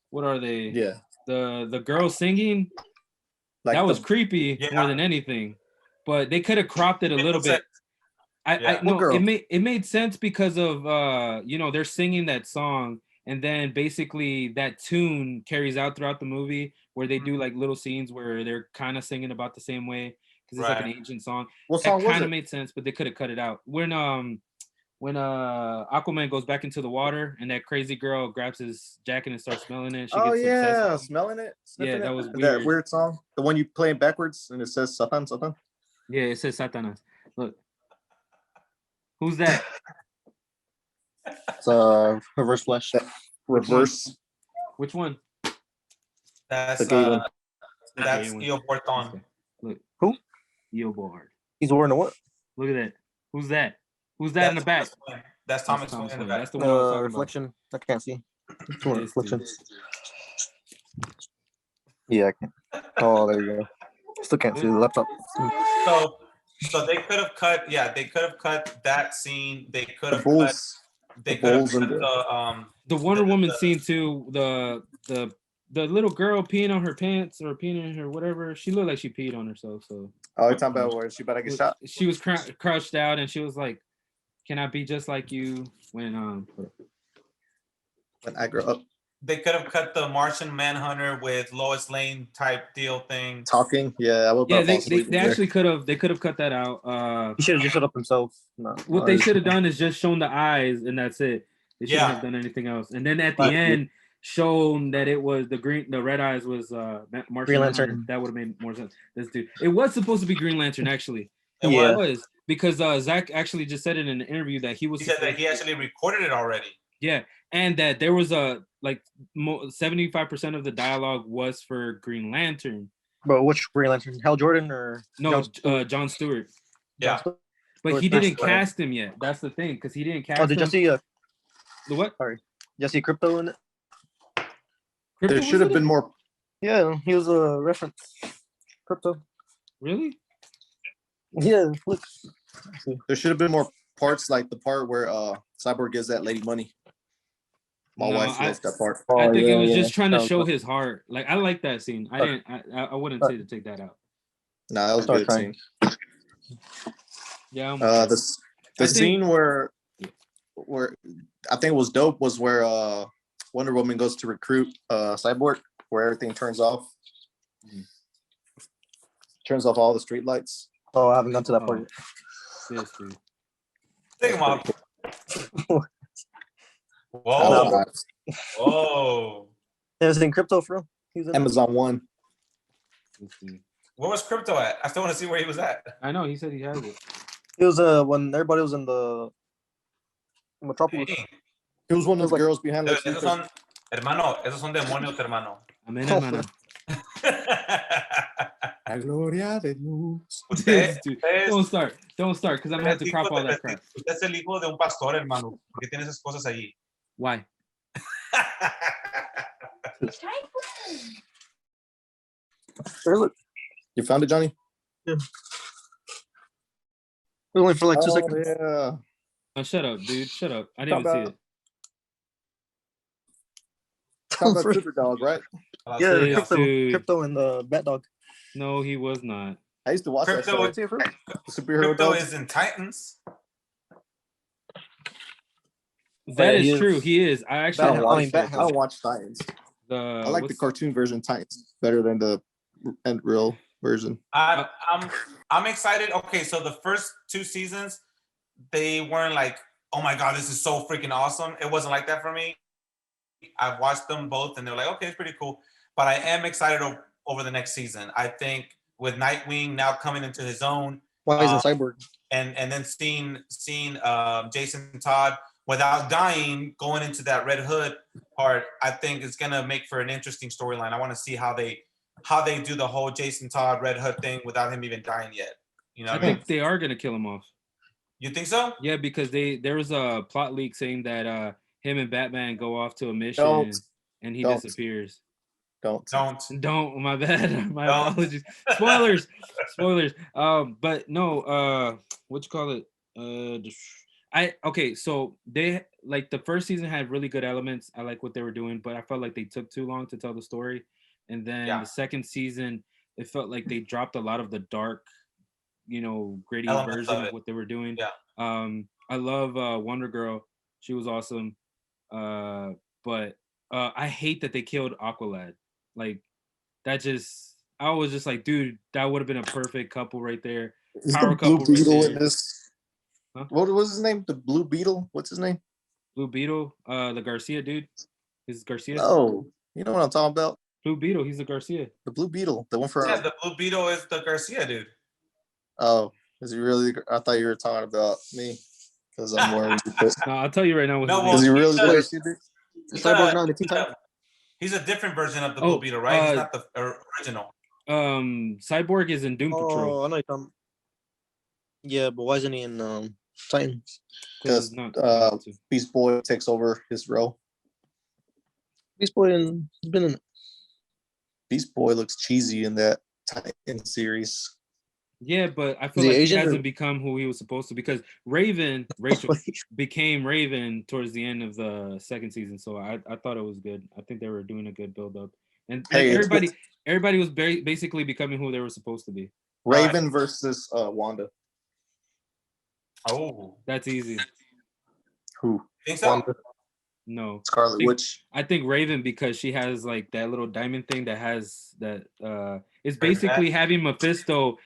S1: what are they?
S3: Yeah,
S1: the girl singing.
S3: Like
S1: that was creepy more than anything, but they could have cropped it a little bit. It made sense because of they're singing that song, and then basically that tune carries out throughout the movie where they do like little scenes where they're kind of singing about the same way, because it's like an ancient song.
S3: What
S1: That
S3: song was
S1: kind of
S3: it?
S1: made sense, but they could have cut it out. When Aquaman goes back into the water and that crazy girl grabs his jacket and starts smelling it, she
S3: Oh
S1: gets
S3: yeah,
S1: obsessed with him.
S3: smelling it.
S1: Yeah,
S3: Sniffing
S1: that
S3: it.
S1: was
S3: That
S1: weird.
S3: weird song, the one you play backwards and it says Satan Satan.
S1: Yeah, it says Satanas. Look, who's that?
S2: It's Reverse Flash.
S3: Reverse.
S1: Which one?
S4: That's
S2: The gay one.
S4: that's
S1: gay one.
S4: Io Porton.
S1: Look,
S2: Who?
S1: Eo Bard.
S2: He's wearing a what?
S1: Look at that. Who's that? Who's that in the back?
S4: That's Thomas Wayne in the back.
S1: That's the one I was talking
S2: Reflection. I can't see. It's one
S1: This
S2: reflection.
S1: dude.
S2: Yeah, I can. Oh, there you go. Still can't see the laptop.
S4: So they could have cut. Yeah, they could have cut that scene. They could
S3: The
S4: have cut.
S3: bulls.
S4: They
S3: the
S4: could have
S3: bulls and
S4: cut
S1: The Wonder Woman scene too. The little girl peeing on her pants or peeing in her whatever. She looked like she peed on herself. So
S3: Oh, you're talking about where she better get shot?
S1: she was crouched out and she was like, "Can I be just like you?" When
S3: I grow up.
S4: They could have cut the Martian Manhunter with Lois Lane type deal thing.
S3: Talking, yeah, I will.
S1: Yeah, they actually could have cut that out.
S2: He should have just shut up himself. No,
S1: what they should have done is just shown the eyes and that's it. They shouldn't have done anything else. And then at the end, shown that it was the red eyes was Martian
S2: Green Lantern.
S1: Manhunter. That would have made more sense. This dude, it was supposed to be Green Lantern actually.
S4: It
S1: was because Zack actually just said it in an interview that he
S4: said that he actually recorded it already.
S1: Yeah, and that there was a 75% of the dialogue was for Green Lantern.
S2: But which Green Lantern? Hal Jordan or
S1: no? John Stewart.
S4: Yeah,
S1: but he didn't cast him yet. That's the thing, because he didn't cast.
S2: Oh, did you see
S1: the what?
S2: Sorry, did you see Crypto in it?
S1: Crypto
S3: there should have been more.
S2: Yeah, he was a reference. Crypto.
S1: Really?
S2: Yeah, look.
S3: There should have been more parts, like the part where Cyborg gives that lady money. My wife loves that part.
S1: I think it was just trying to show his heart. Like, I like that scene. I wouldn't say to take that out.
S3: No, that was a good scene.
S1: Yeah.
S3: The scene where I think it was dope was where Wonder Woman goes to recruit Cyborg, where everything turns off. Turns off all the street lights.
S2: Oh, I haven't got to that part
S1: yet. Dude.
S4: Take him off. Whoa. Whoa.
S2: It was in Crypto for real?
S3: Amazon One.
S4: Where was Crypto at? I still want to see where he was at.
S1: I know, he said he has it.
S2: It was when everybody was in the Metropolis.
S4: Hey.
S3: He was one of those girls behind the
S4: hermano, esos son demonios, hermano.
S1: Amen, hermano.
S3: La gloria de Dios.
S1: Don't start, because I'm gonna have to crop all that crap.
S4: Usted es el hijo de un pastor, hermano. ¿Por qué tiene esas cosas allí?
S1: Why?
S3: You found it, Johnny?
S2: Yeah. Only for like 2 seconds.
S3: Yeah.
S1: Oh, shut up, dude. Shut up. I didn't even see it.
S3: Talking about Super Dog, right?
S2: Yeah, Crypto and the Bat Dog.
S1: No, he was not.
S3: I used to watch that show.
S4: Superhero Crypto is in Titans.
S1: That is true. He is. I actually
S3: don't watch Titans. I like the cartoon version of Titans better than the real version.
S4: I'm excited. Okay, so the first 2 seasons, they weren't like, oh my god, this is so freaking awesome. It wasn't like that for me. I've watched them both, and they're like, okay, it's pretty cool. But I am excited over the next season. I think with Nightwing now coming into his own,
S2: why is it Cyborg?
S4: And then seeing Jason Todd without dying going into that Red Hood part, I think it's gonna make for an interesting storyline. I want to see how they do the whole Jason Todd Red Hood thing without him even dying yet. You know, I
S1: think they are gonna kill him off.
S4: You think so?
S1: Yeah, because there was a plot leak saying that him and Batman go off to a mission and he disappears.
S3: Don't.
S1: My bad. My apologies. Spoilers. But no. What you call it? Okay. So they like the first season had really good elements. I like what they were doing, but I felt like they took too long to tell the story. And then the second season, it felt like they dropped a lot of the dark, gritty version of what they were doing.
S4: Yeah.
S1: I love Wonder Girl. She was awesome. But I hate that they killed Aqualad. Like that just I was just like, dude, that would have been a perfect couple right there.
S3: Is
S1: Power
S3: the Blue
S1: couple right
S3: Beetle in
S1: there.
S3: this?
S1: Huh?
S3: What was his name? The Blue Beetle? What's his name?
S1: Blue Beetle, the Garcia dude. Is Garcia?
S3: No, you know what I'm talking about?
S1: Blue Beetle, he's the Garcia.
S3: The Blue Beetle, the one for.
S4: Yeah, the Blue Beetle is the Garcia dude.
S3: Oh, is he really? I thought you were talking about me because I'm wearing.
S1: No, I'll tell you right now what
S4: No,
S1: his
S4: well,
S3: Is he
S1: name
S3: really the
S2: Wait.
S3: Garcia dude?
S2: Is Cyborg not in the Teen Titans?
S4: He's a different version of the Blue Beetle, right? He's not the original.
S1: Cyborg is in Doom Patrol.
S2: Oh, I know you're talking. Yeah, but why isn't he in Titans?
S3: Because Beast Boy takes over his role.
S2: Beast Boy and he's been in.
S3: Beast Boy looks cheesy in that Titan series.
S1: Yeah, but I feel
S2: The
S1: like
S2: Asian
S1: he hasn't
S2: or-
S1: become who he was supposed to because Rachel became Raven towards the end of the second season. So I thought it was good. I think they were doing a good build up, and
S3: Hey,
S1: everybody was basically becoming who they were supposed to be.
S3: Raven versus Wanda.
S4: Oh,
S1: That's easy.
S3: Who?
S4: think so?
S3: Wanda.
S1: No,
S3: Scarlet Witch.
S1: I think Raven because she has like that little diamond thing that has that. It's basically having Mephisto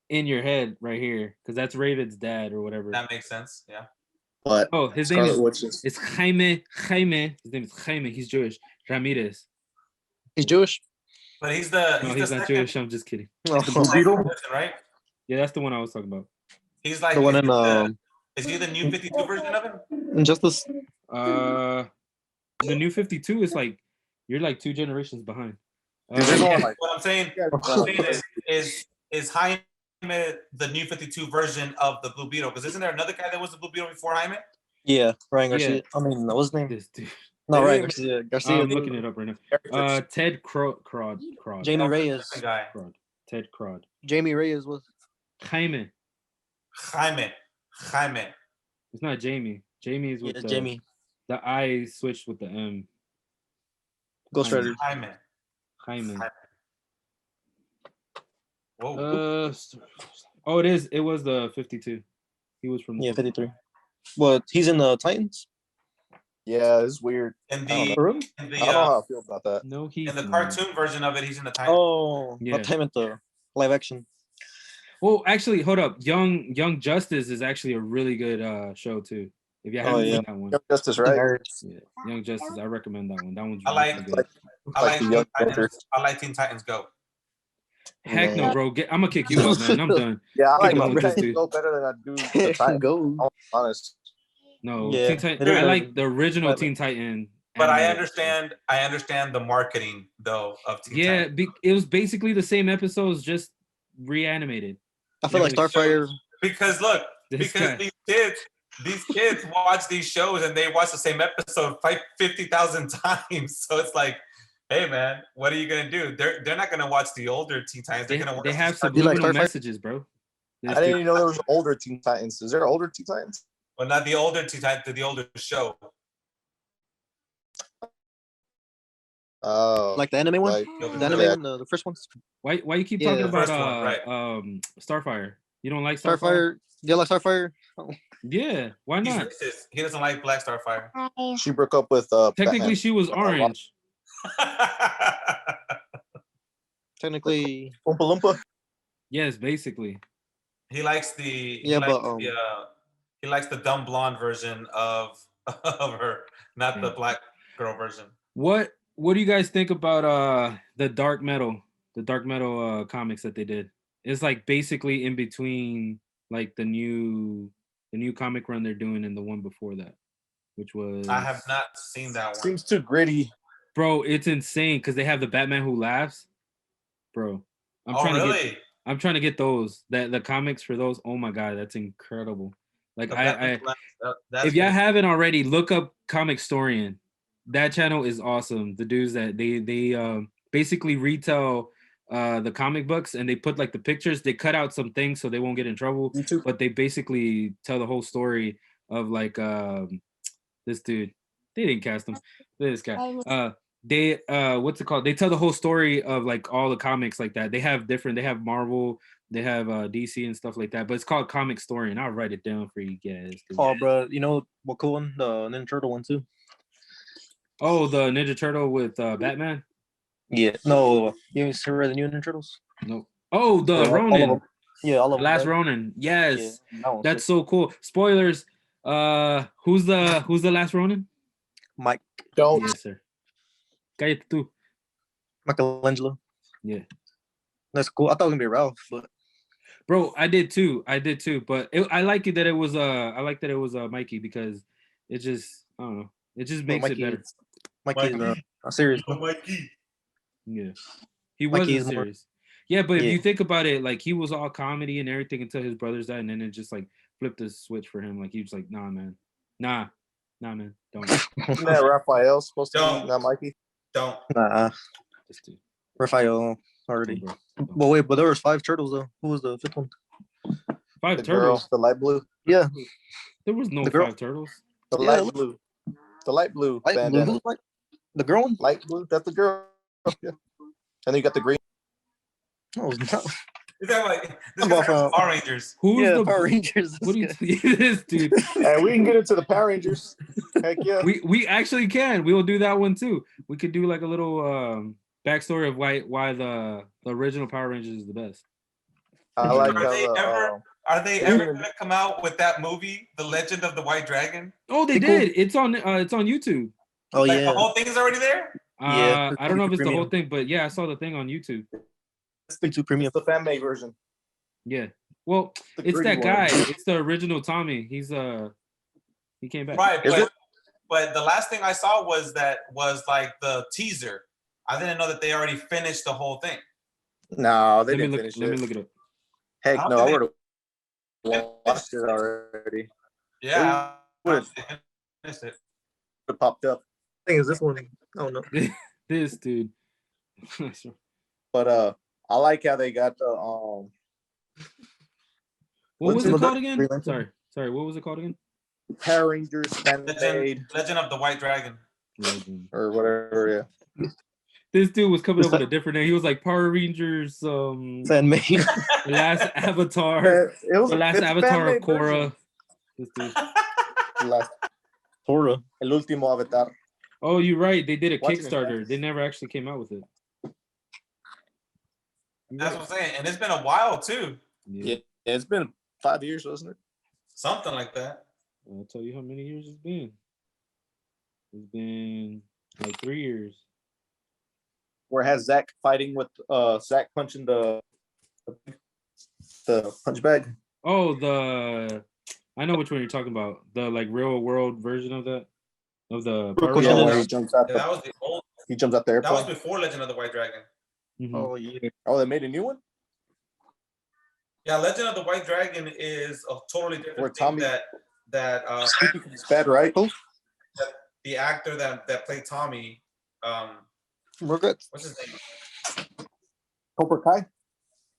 S1: in your head right here because that's Raven's dad or whatever.
S4: That makes sense. Yeah.
S3: But
S1: his
S3: Scarlet
S1: name
S3: Witch
S1: is Jaime. His name is Jaime. He's Jewish. Ramirez.
S2: He's Jewish.
S4: But he's
S1: No,
S4: the
S1: he's not
S4: second,
S1: Jewish. I'm just kidding.
S3: the Blue Beetle,
S4: person, right?
S1: Yeah, that's the one I was talking about.
S4: He's like
S2: The one in
S4: is he the new 52 version of him?
S2: Injustice.
S1: The new 52 is like you're like 2 generations behind.
S4: What I'm saying is Jaime the new 52 version of the Blue Beetle? Because isn't there another guy that was the Blue Beetle before Jaime?
S2: Yeah, Ryan Garcia.
S1: Yeah.
S2: I mean, what's his name?
S1: This dude.
S2: No, Ryan Garcia. Garcia.
S1: I'm looking it up right now. Ted Crod.
S2: Jamie Reyes.
S4: Guy.
S1: Ted Crod.
S2: Jamie Reyes was.
S1: Jaime. It's not Jamie. Jamie is with
S2: Jamie.
S1: The I switched with the M.
S2: Ghost Rider.
S1: Jaime.
S4: Whoa.
S1: It is. It was the 52. He was from
S2: 53. But he's in the Titans.
S3: Yeah, it's weird.
S4: And
S3: I
S4: the
S3: don't know how I feel about that.
S1: No, he's
S4: in the cartoon version of it, he's in the Titans.
S2: Oh,
S1: yeah.
S2: Time at the live action.
S1: Well, actually, hold up. Young Justice is actually a really good show too. If you haven't seen that one,
S3: Young Justice, right?
S1: Yeah, Young Justice. I recommend that one. That one's
S4: I
S1: really good.
S4: I like Teen Titans Go.
S1: Heck no, bro. I'm gonna kick you out, man. I'm done.
S3: Yeah, I
S1: Kicking
S3: like
S1: with this
S3: Titans
S1: dude.
S3: Go better than I do the Titans.
S2: Go.
S3: I'm honest.
S1: No,
S2: Yeah,
S1: Teen Titan, I like the original Teen Titan.
S4: But I
S1: animated.
S4: understand the marketing though of Teen
S1: Yeah,
S4: Titans.
S1: it was basically the same episodes, just reanimated.
S2: I feel like Starfire.
S4: Because look,
S1: This guy.
S4: these kids watch these shows and they watch the same episode 50,000 times. So it's like, hey man, what are you gonna do? They're not gonna watch the older Teen Titans. They're gonna watch.
S1: They have
S2: like
S1: subliminal
S2: Starfire?
S1: messages, bro.
S3: I didn't even know there was older Teen Titans. Is there older Teen Titans?
S4: Well, not the older Teen Titans, the older show.
S3: Oh,
S2: Like the anime one?
S3: like,
S2: The anime one, the first ones?
S1: Why you keep
S2: Yeah,
S1: talking
S2: the
S1: about
S4: first one, right.
S1: Starfire? You don't like
S2: Starfire. Do you like Starfire? Oh.
S1: Yeah, why
S4: He's
S1: not?
S4: racist. He doesn't like Black Starfire.
S3: she broke up with
S1: Technically,
S3: Batman.
S1: she was orange.
S2: Technically.
S3: Oompa Loompa.
S1: Yes, basically.
S4: He likes the
S2: Yeah, but
S4: he likes the dumb blonde version of her, not the black girl version.
S1: What do you guys think about the dark metal comics that they did? It's like basically in between like the new comic run they're doing and the one before that, which was
S4: I have not seen that one.
S3: Seems too gritty.
S1: Bro, it's insane because they have the Batman Who Laughs. Bro, I'm trying to get those the comics for those. Oh my god, that's incredible. Like if y'all haven't already, look up Comic Storian. That channel is awesome. The dudes that they basically retell the comic books and they put like the pictures. They cut out some things so they won't get in trouble.
S3: YouTube.
S1: But they basically tell the whole story of like this dude. They didn't cast him. This guy. They what's it called? They tell the whole story of like all the comics like that. They have Marvel, they have DC and stuff like that. But it's called Comic Story, and I'll write it down for you guys.
S2: Oh, bro, you know what cool one? The Ninja Turtle one too.
S1: Oh, the Ninja Turtle with Batman.
S2: Yeah. No, you haven't read the new Ninja Turtles?
S1: No. Oh, the
S2: All of
S1: Ronin.
S2: them. Yeah, all of
S1: The
S2: them.
S1: Last
S2: died.
S1: Ronin. Yes.
S2: Yeah, that one's
S1: That's
S2: sick.
S1: so cool. Spoilers. Who's the last Ronin?
S2: Mike
S3: Don't.
S1: Yes, sir. Cállate tú.
S2: Michelangelo.
S1: Yeah.
S2: That's cool. I thought it was gonna be Ralph, but
S1: Bro, I did too. But I like it that it was Mikey because it just I don't know. It just makes it better.
S2: Mikey's a serious.
S4: Mikey.
S1: Yeah. He
S2: Mikey
S1: wasn't
S2: is more-
S1: serious. Yeah, but if
S2: Yeah.
S1: you think about it, like he was all comedy and everything until his brothers died, and then it just like flipped the switch for him. Like he was like, nah, man. Nah, man. Don't.
S3: Isn't that Raphael supposed to
S4: Don't.
S3: be, not Mikey?
S4: Don't.
S2: Nah,
S1: Just do.
S2: Raphael already.
S1: Bro.
S2: But wait, but there was 5 turtles though. Who was the 5th one?
S1: 5
S3: The
S1: turtles.
S3: girl, the light blue.
S2: Yeah,
S1: There was no
S2: The girl-
S1: 5 turtles.
S3: The
S2: Yeah,
S3: light blue. The light blue
S2: light blue.
S3: bandana.
S2: Who's like the girl one?
S3: Light blue, that's the girl. Yeah. And then you got the green.
S2: No, it's not.
S4: Is that like this
S2: About
S4: is like
S2: from-
S4: Power Rangers?
S1: Who's
S2: Yeah,
S1: the
S2: Power Rangers.
S1: What do you this dude?
S3: And we can get into the Power Rangers. Heck yeah.
S1: We actually can. We will do that one too. We could do like a little backstory of why the original Power Rangers is the best.
S3: I like
S4: Are they
S3: how
S4: Are they ever gonna come out with that movie, The Legend of the White Dragon?
S1: Oh, they did. It's on YouTube.
S2: Oh
S4: Like,
S2: yeah.
S4: the whole thing is already there.
S2: Yeah,
S1: I don't know if it's the whole
S2: premium.
S1: thing, but yeah, I saw the thing on YouTube.
S3: it's
S2: YouTube Premium.
S3: the fan made version.
S1: Yeah. Well,
S3: The
S1: it's that
S3: gritty one.
S1: guy. It's the original Tommy. He came back.
S4: Right,
S3: Is it?
S4: but the last thing I saw was like the teaser. I didn't know that they already finished the whole thing.
S3: No, they
S1: Let me
S3: didn't
S1: look.
S3: finish
S1: Let me
S3: it.
S1: look it up.
S3: Heck
S4: I don't
S3: no, I
S4: think
S3: would have watched it already.
S4: Yeah,
S3: Would've-
S4: they finished it.
S3: It popped up.
S2: I think it's this one. Oh no.
S1: This dude.
S3: But I like how they got the
S1: What
S3: What's
S1: was it
S2: another-
S1: called again?
S2: Green Lantern?
S1: Sorry. What was it called again?
S3: Power Rangers fan made
S4: Legend of the White Dragon.
S3: or whatever. Yeah.
S1: This dude was coming up with a different name. He was like Power Rangers,
S2: Fan made.
S1: the last Avatar,
S3: It was
S1: the last
S3: it's a
S1: Avatar of
S3: fan-made
S1: Korra.
S3: version.
S1: This dude.
S3: The last,
S2: Torah.
S3: El último avatar.
S1: Oh, you're right. They did a
S3: Watching it,
S1: Kickstarter.
S3: guys.
S1: They never actually came out with it.
S4: That's what I'm saying, and it's been a while too.
S3: Yeah, it's been 5 years, wasn't it?
S4: Something like that.
S1: I'll tell you how many years it's been. It's been like 3 years.
S3: Where it has Zack fighting with Zack punching the punch bag.
S1: Oh, I know which one you're talking about. The like real world version of that. Of the Power
S2: Question
S3: Yeah,
S2: is-
S3: where
S1: Rangers.
S3: he jumps out.
S4: Yeah, that was the old.
S3: He jumps out the
S4: That was
S3: airplane.
S4: before Legend of the White Dragon.
S1: Mhm.
S2: Oh yeah.
S3: Oh, they made a new one.
S4: Yeah, Legend of the White Dragon is a totally different
S3: Where
S4: thing
S3: Tommy-
S4: that
S3: It's bad, right?
S4: the actor that played Tommy,
S2: Regrets.
S4: what's his name?
S3: Cobra Kai.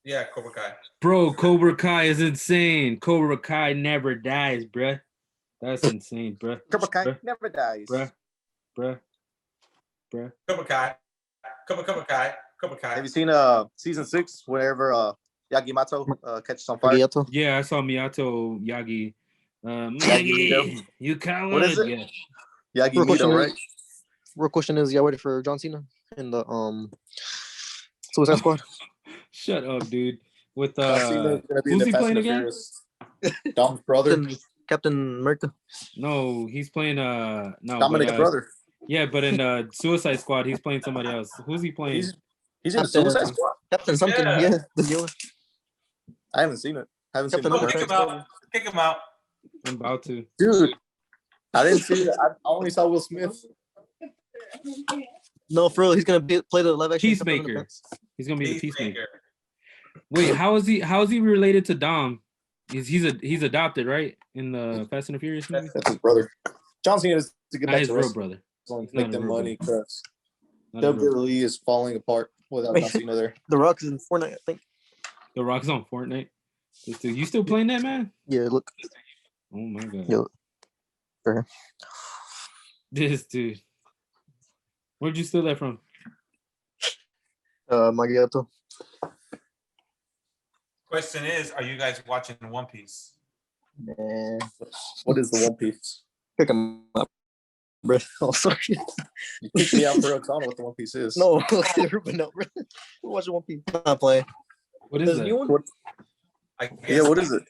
S4: Yeah, Cobra Kai.
S1: Bro, Cobra Kai is insane. Cobra Kai never dies, bruh. That's insane, bruh.
S3: Cobra Kai
S1: Bruh,
S3: never dies.
S1: bruh.
S4: Cobra Kai. Cobra Kai.
S3: Have you seen season 6? Whenever Yagimato catches on fire.
S2: Yagiato.
S1: Yeah, I saw Miyato Yagi.
S3: Yagi,
S1: Yagi, you coward.
S3: What is it?
S1: Yeah.
S2: Real question,
S3: Yagimito, right?
S2: Real question is, y'all ready for John Cena in the Suicide Squad?
S1: Shut up, dude. With
S3: John Cena is gonna be
S1: who's
S3: in the
S1: he
S3: Fast
S1: playing
S3: and the
S1: again?
S3: Furious. Dom's brother.
S2: Captain America.
S1: No, he's playing no.
S3: Dominic's brother.
S1: Yeah, but in Suicide Squad, he's playing somebody else. Who's he playing?
S3: He's in the
S2: Captain-
S3: Suicide Squad.
S2: Captain something.
S4: Yeah.
S2: Yeah, the new one.
S3: I haven't seen it. I haven't seen
S2: Captain
S3: it.
S2: America.
S4: Kick him out. Kick him out.
S1: I'm about to.
S3: Dude, I didn't see it. I only saw Will Smith.
S2: No, for real, he's gonna play the live action Captain
S1: Peacemaker.
S2: America.
S1: He's gonna be the Peacemaker.
S4: Peacemaker.
S1: Wait, how is he related to Dom? He's adopted, right? In the Fast and the Furious movie?
S3: That's his brother. John Cena is to get
S1: Not
S3: back
S1: his
S3: to
S1: real
S3: wrestling,
S1: brother.
S3: make
S1: not
S3: them
S1: his real
S3: money because
S1: Not his real brother.
S3: WWE is falling apart without John Cena there.
S2: The Rock is in Fortnite, I think.
S1: The Rock's on Fortnite. This dude, you still playing that, man?
S2: Yeah, look.
S1: Oh my god.
S2: Yo. Sure.
S1: This dude. Where'd you steal that from?
S2: Magiato.
S4: Question is, are you guys watching One Piece?
S2: Man.
S3: What is the One Piece?
S2: Pick him up. Bro. Oh, sorry.
S3: You kicked me out for I don't know what the One Piece is.
S2: No, but no, bro. We're watching One Piece. Not play.
S1: What is
S2: There's a
S1: that?
S2: new one?
S3: Yeah, what is it?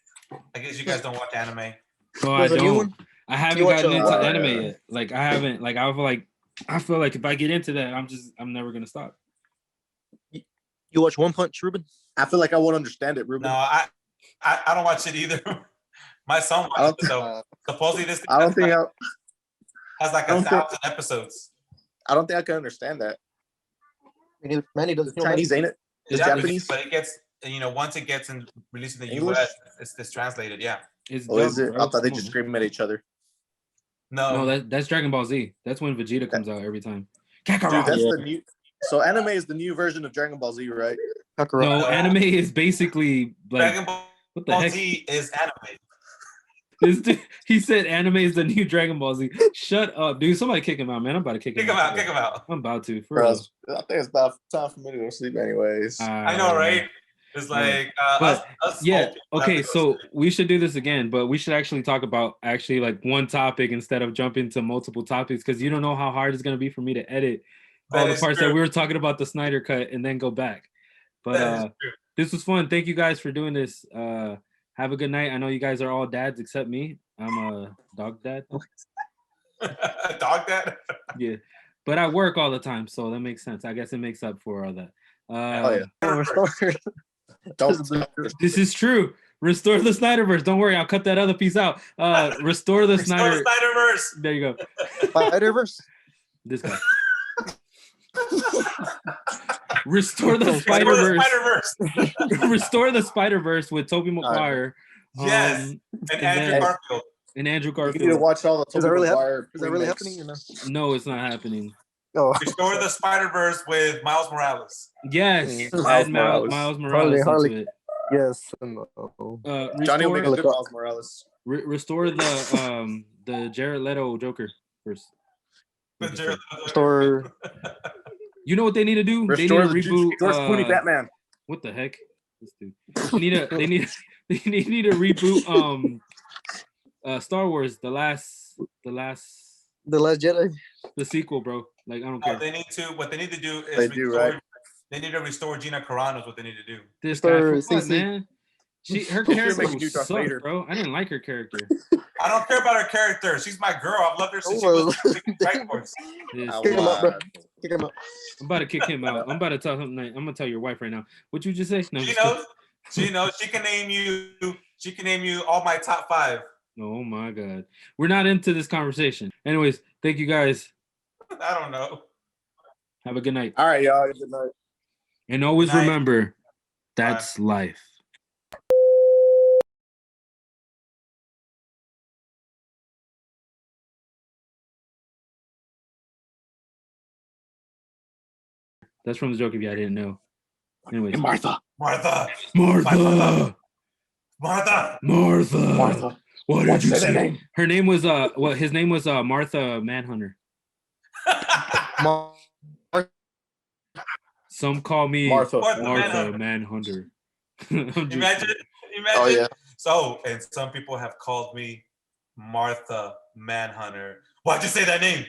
S4: I guess you guys don't watch anime.
S1: Oh, I
S2: There's a new
S1: don't.
S2: one?
S1: I haven't
S2: You watch,
S1: gotten into anime
S3: yeah.
S1: yet. Like I haven't. Like I feel like if I get into that, I'm never gonna stop.
S2: You watch One Punch, Ruben?
S3: I feel like I won't understand it, Ruben.
S4: No, I don't watch it either. My son
S3: I
S4: watches
S3: don't,
S4: it though. Supposedly this thing
S3: I don't think
S4: has like
S3: I don't
S4: 1,000 episodes.
S3: I don't think I can understand that.
S2: Manny doesn't
S3: It's Chinese, ain't it? It's Japanese.
S4: But it gets, once it gets released in the
S3: English?
S4: US, it's translated. Yeah.
S1: It's
S3: Oh, is
S1: dubbed,
S3: it?
S1: bro.
S3: I thought they
S1: Come
S3: just
S1: on.
S3: scream at each other.
S1: No, that's Dragon Ball Z. That's when Vegeta comes out every time.
S3: Dude,
S1: Kakarot.
S3: that's the new. So anime is the new version of Dragon Ball Z, right?
S1: No, anime is basically like
S4: Dragon Ball
S1: what the heck?
S4: Z is anime.
S1: This dude, he said anime is the new Dragon Ball Z. Shut up, dude. Somebody kick him out, man. I'm about to kick him out.
S4: Kick him out.
S1: I'm about to. For
S3: Bro,
S1: real.
S3: I think it's about time for me to go sleep, anyways.
S4: I know, right? It's like
S1: but
S4: us
S1: yeah,
S4: old people
S1: okay,
S4: have to go
S1: so
S4: sleep.
S1: we should do this again, but we should actually talk about like one topic instead of jumping to multiple topics, because you don't know how hard it's going to be for me to edit all the parts that we were talking about the Snyder cut and then go back. But this was fun. Thank you guys for doing this. Have a good night. I know you guys are all dads except me. I'm a dog dad.
S4: Dog dad?
S1: Yeah, but I work all the time, so that makes sense. I guess it makes up for all that.
S3: Oh yeah.
S1: This is true. Restore the Snyderverse. Don't worry, I'll cut that other piece out. Restore the
S4: Snyderverse.
S1: There you go.
S2: Spider-Verse?
S1: This guy. Restore the Spider-Verse. Restore the Spider-Verse with Tobey Maguire.
S4: Yes. And Andrew Garfield.
S1: And Andrew Garfield.
S3: You need to watch all the Tobey Maguire.
S2: Is that really happening? Or no?
S1: No, it's not happening.
S2: Oh.
S4: Restore the Spider-Verse with Miles Morales.
S1: Yes.
S3: Miles
S1: Miles Morales.
S2: Harley. Yes.
S3: Johnny will make a good Miles Morales.
S1: Restore the Jared Leto Joker first.
S2: Restore.
S1: You know what they need to do?
S3: Restore
S1: they need to reboot
S3: George Clooney Batman.
S1: What the heck? This dude. They need to reboot Star Wars, the last
S2: Jedi.
S1: The sequel, bro. Like I don't care.
S4: What they need to do is they need to restore Gina Carano is what they need to do.
S1: This guy, what, man? Her character sucked, bro. I didn't like her character.
S4: I don't care about her character. She's my girl. I've loved her since she was Strike Force.
S2: Kick him out, bro. Kick him out.
S1: I'm about to kick him out. I'm about to tell him. I'm gonna tell your wife right now. What you just say? No,
S4: she knows. She knows. She can name you. She can name you all my top 5.
S1: Oh my God. We're not into this conversation. Anyways, thank you guys.
S4: I don't know.
S1: Have a good night.
S3: All right, y'all. Good night.
S1: And always remember, that's life. That's from the joke if you didn't know. Anyways.
S3: Martha.
S1: What did you say? Her name was his name was Martha Manhunter. Some call me Martha Manhunter.
S4: Imagine.
S3: Oh yeah.
S4: So, and some people have called me Martha Manhunter. Why'd you say that name?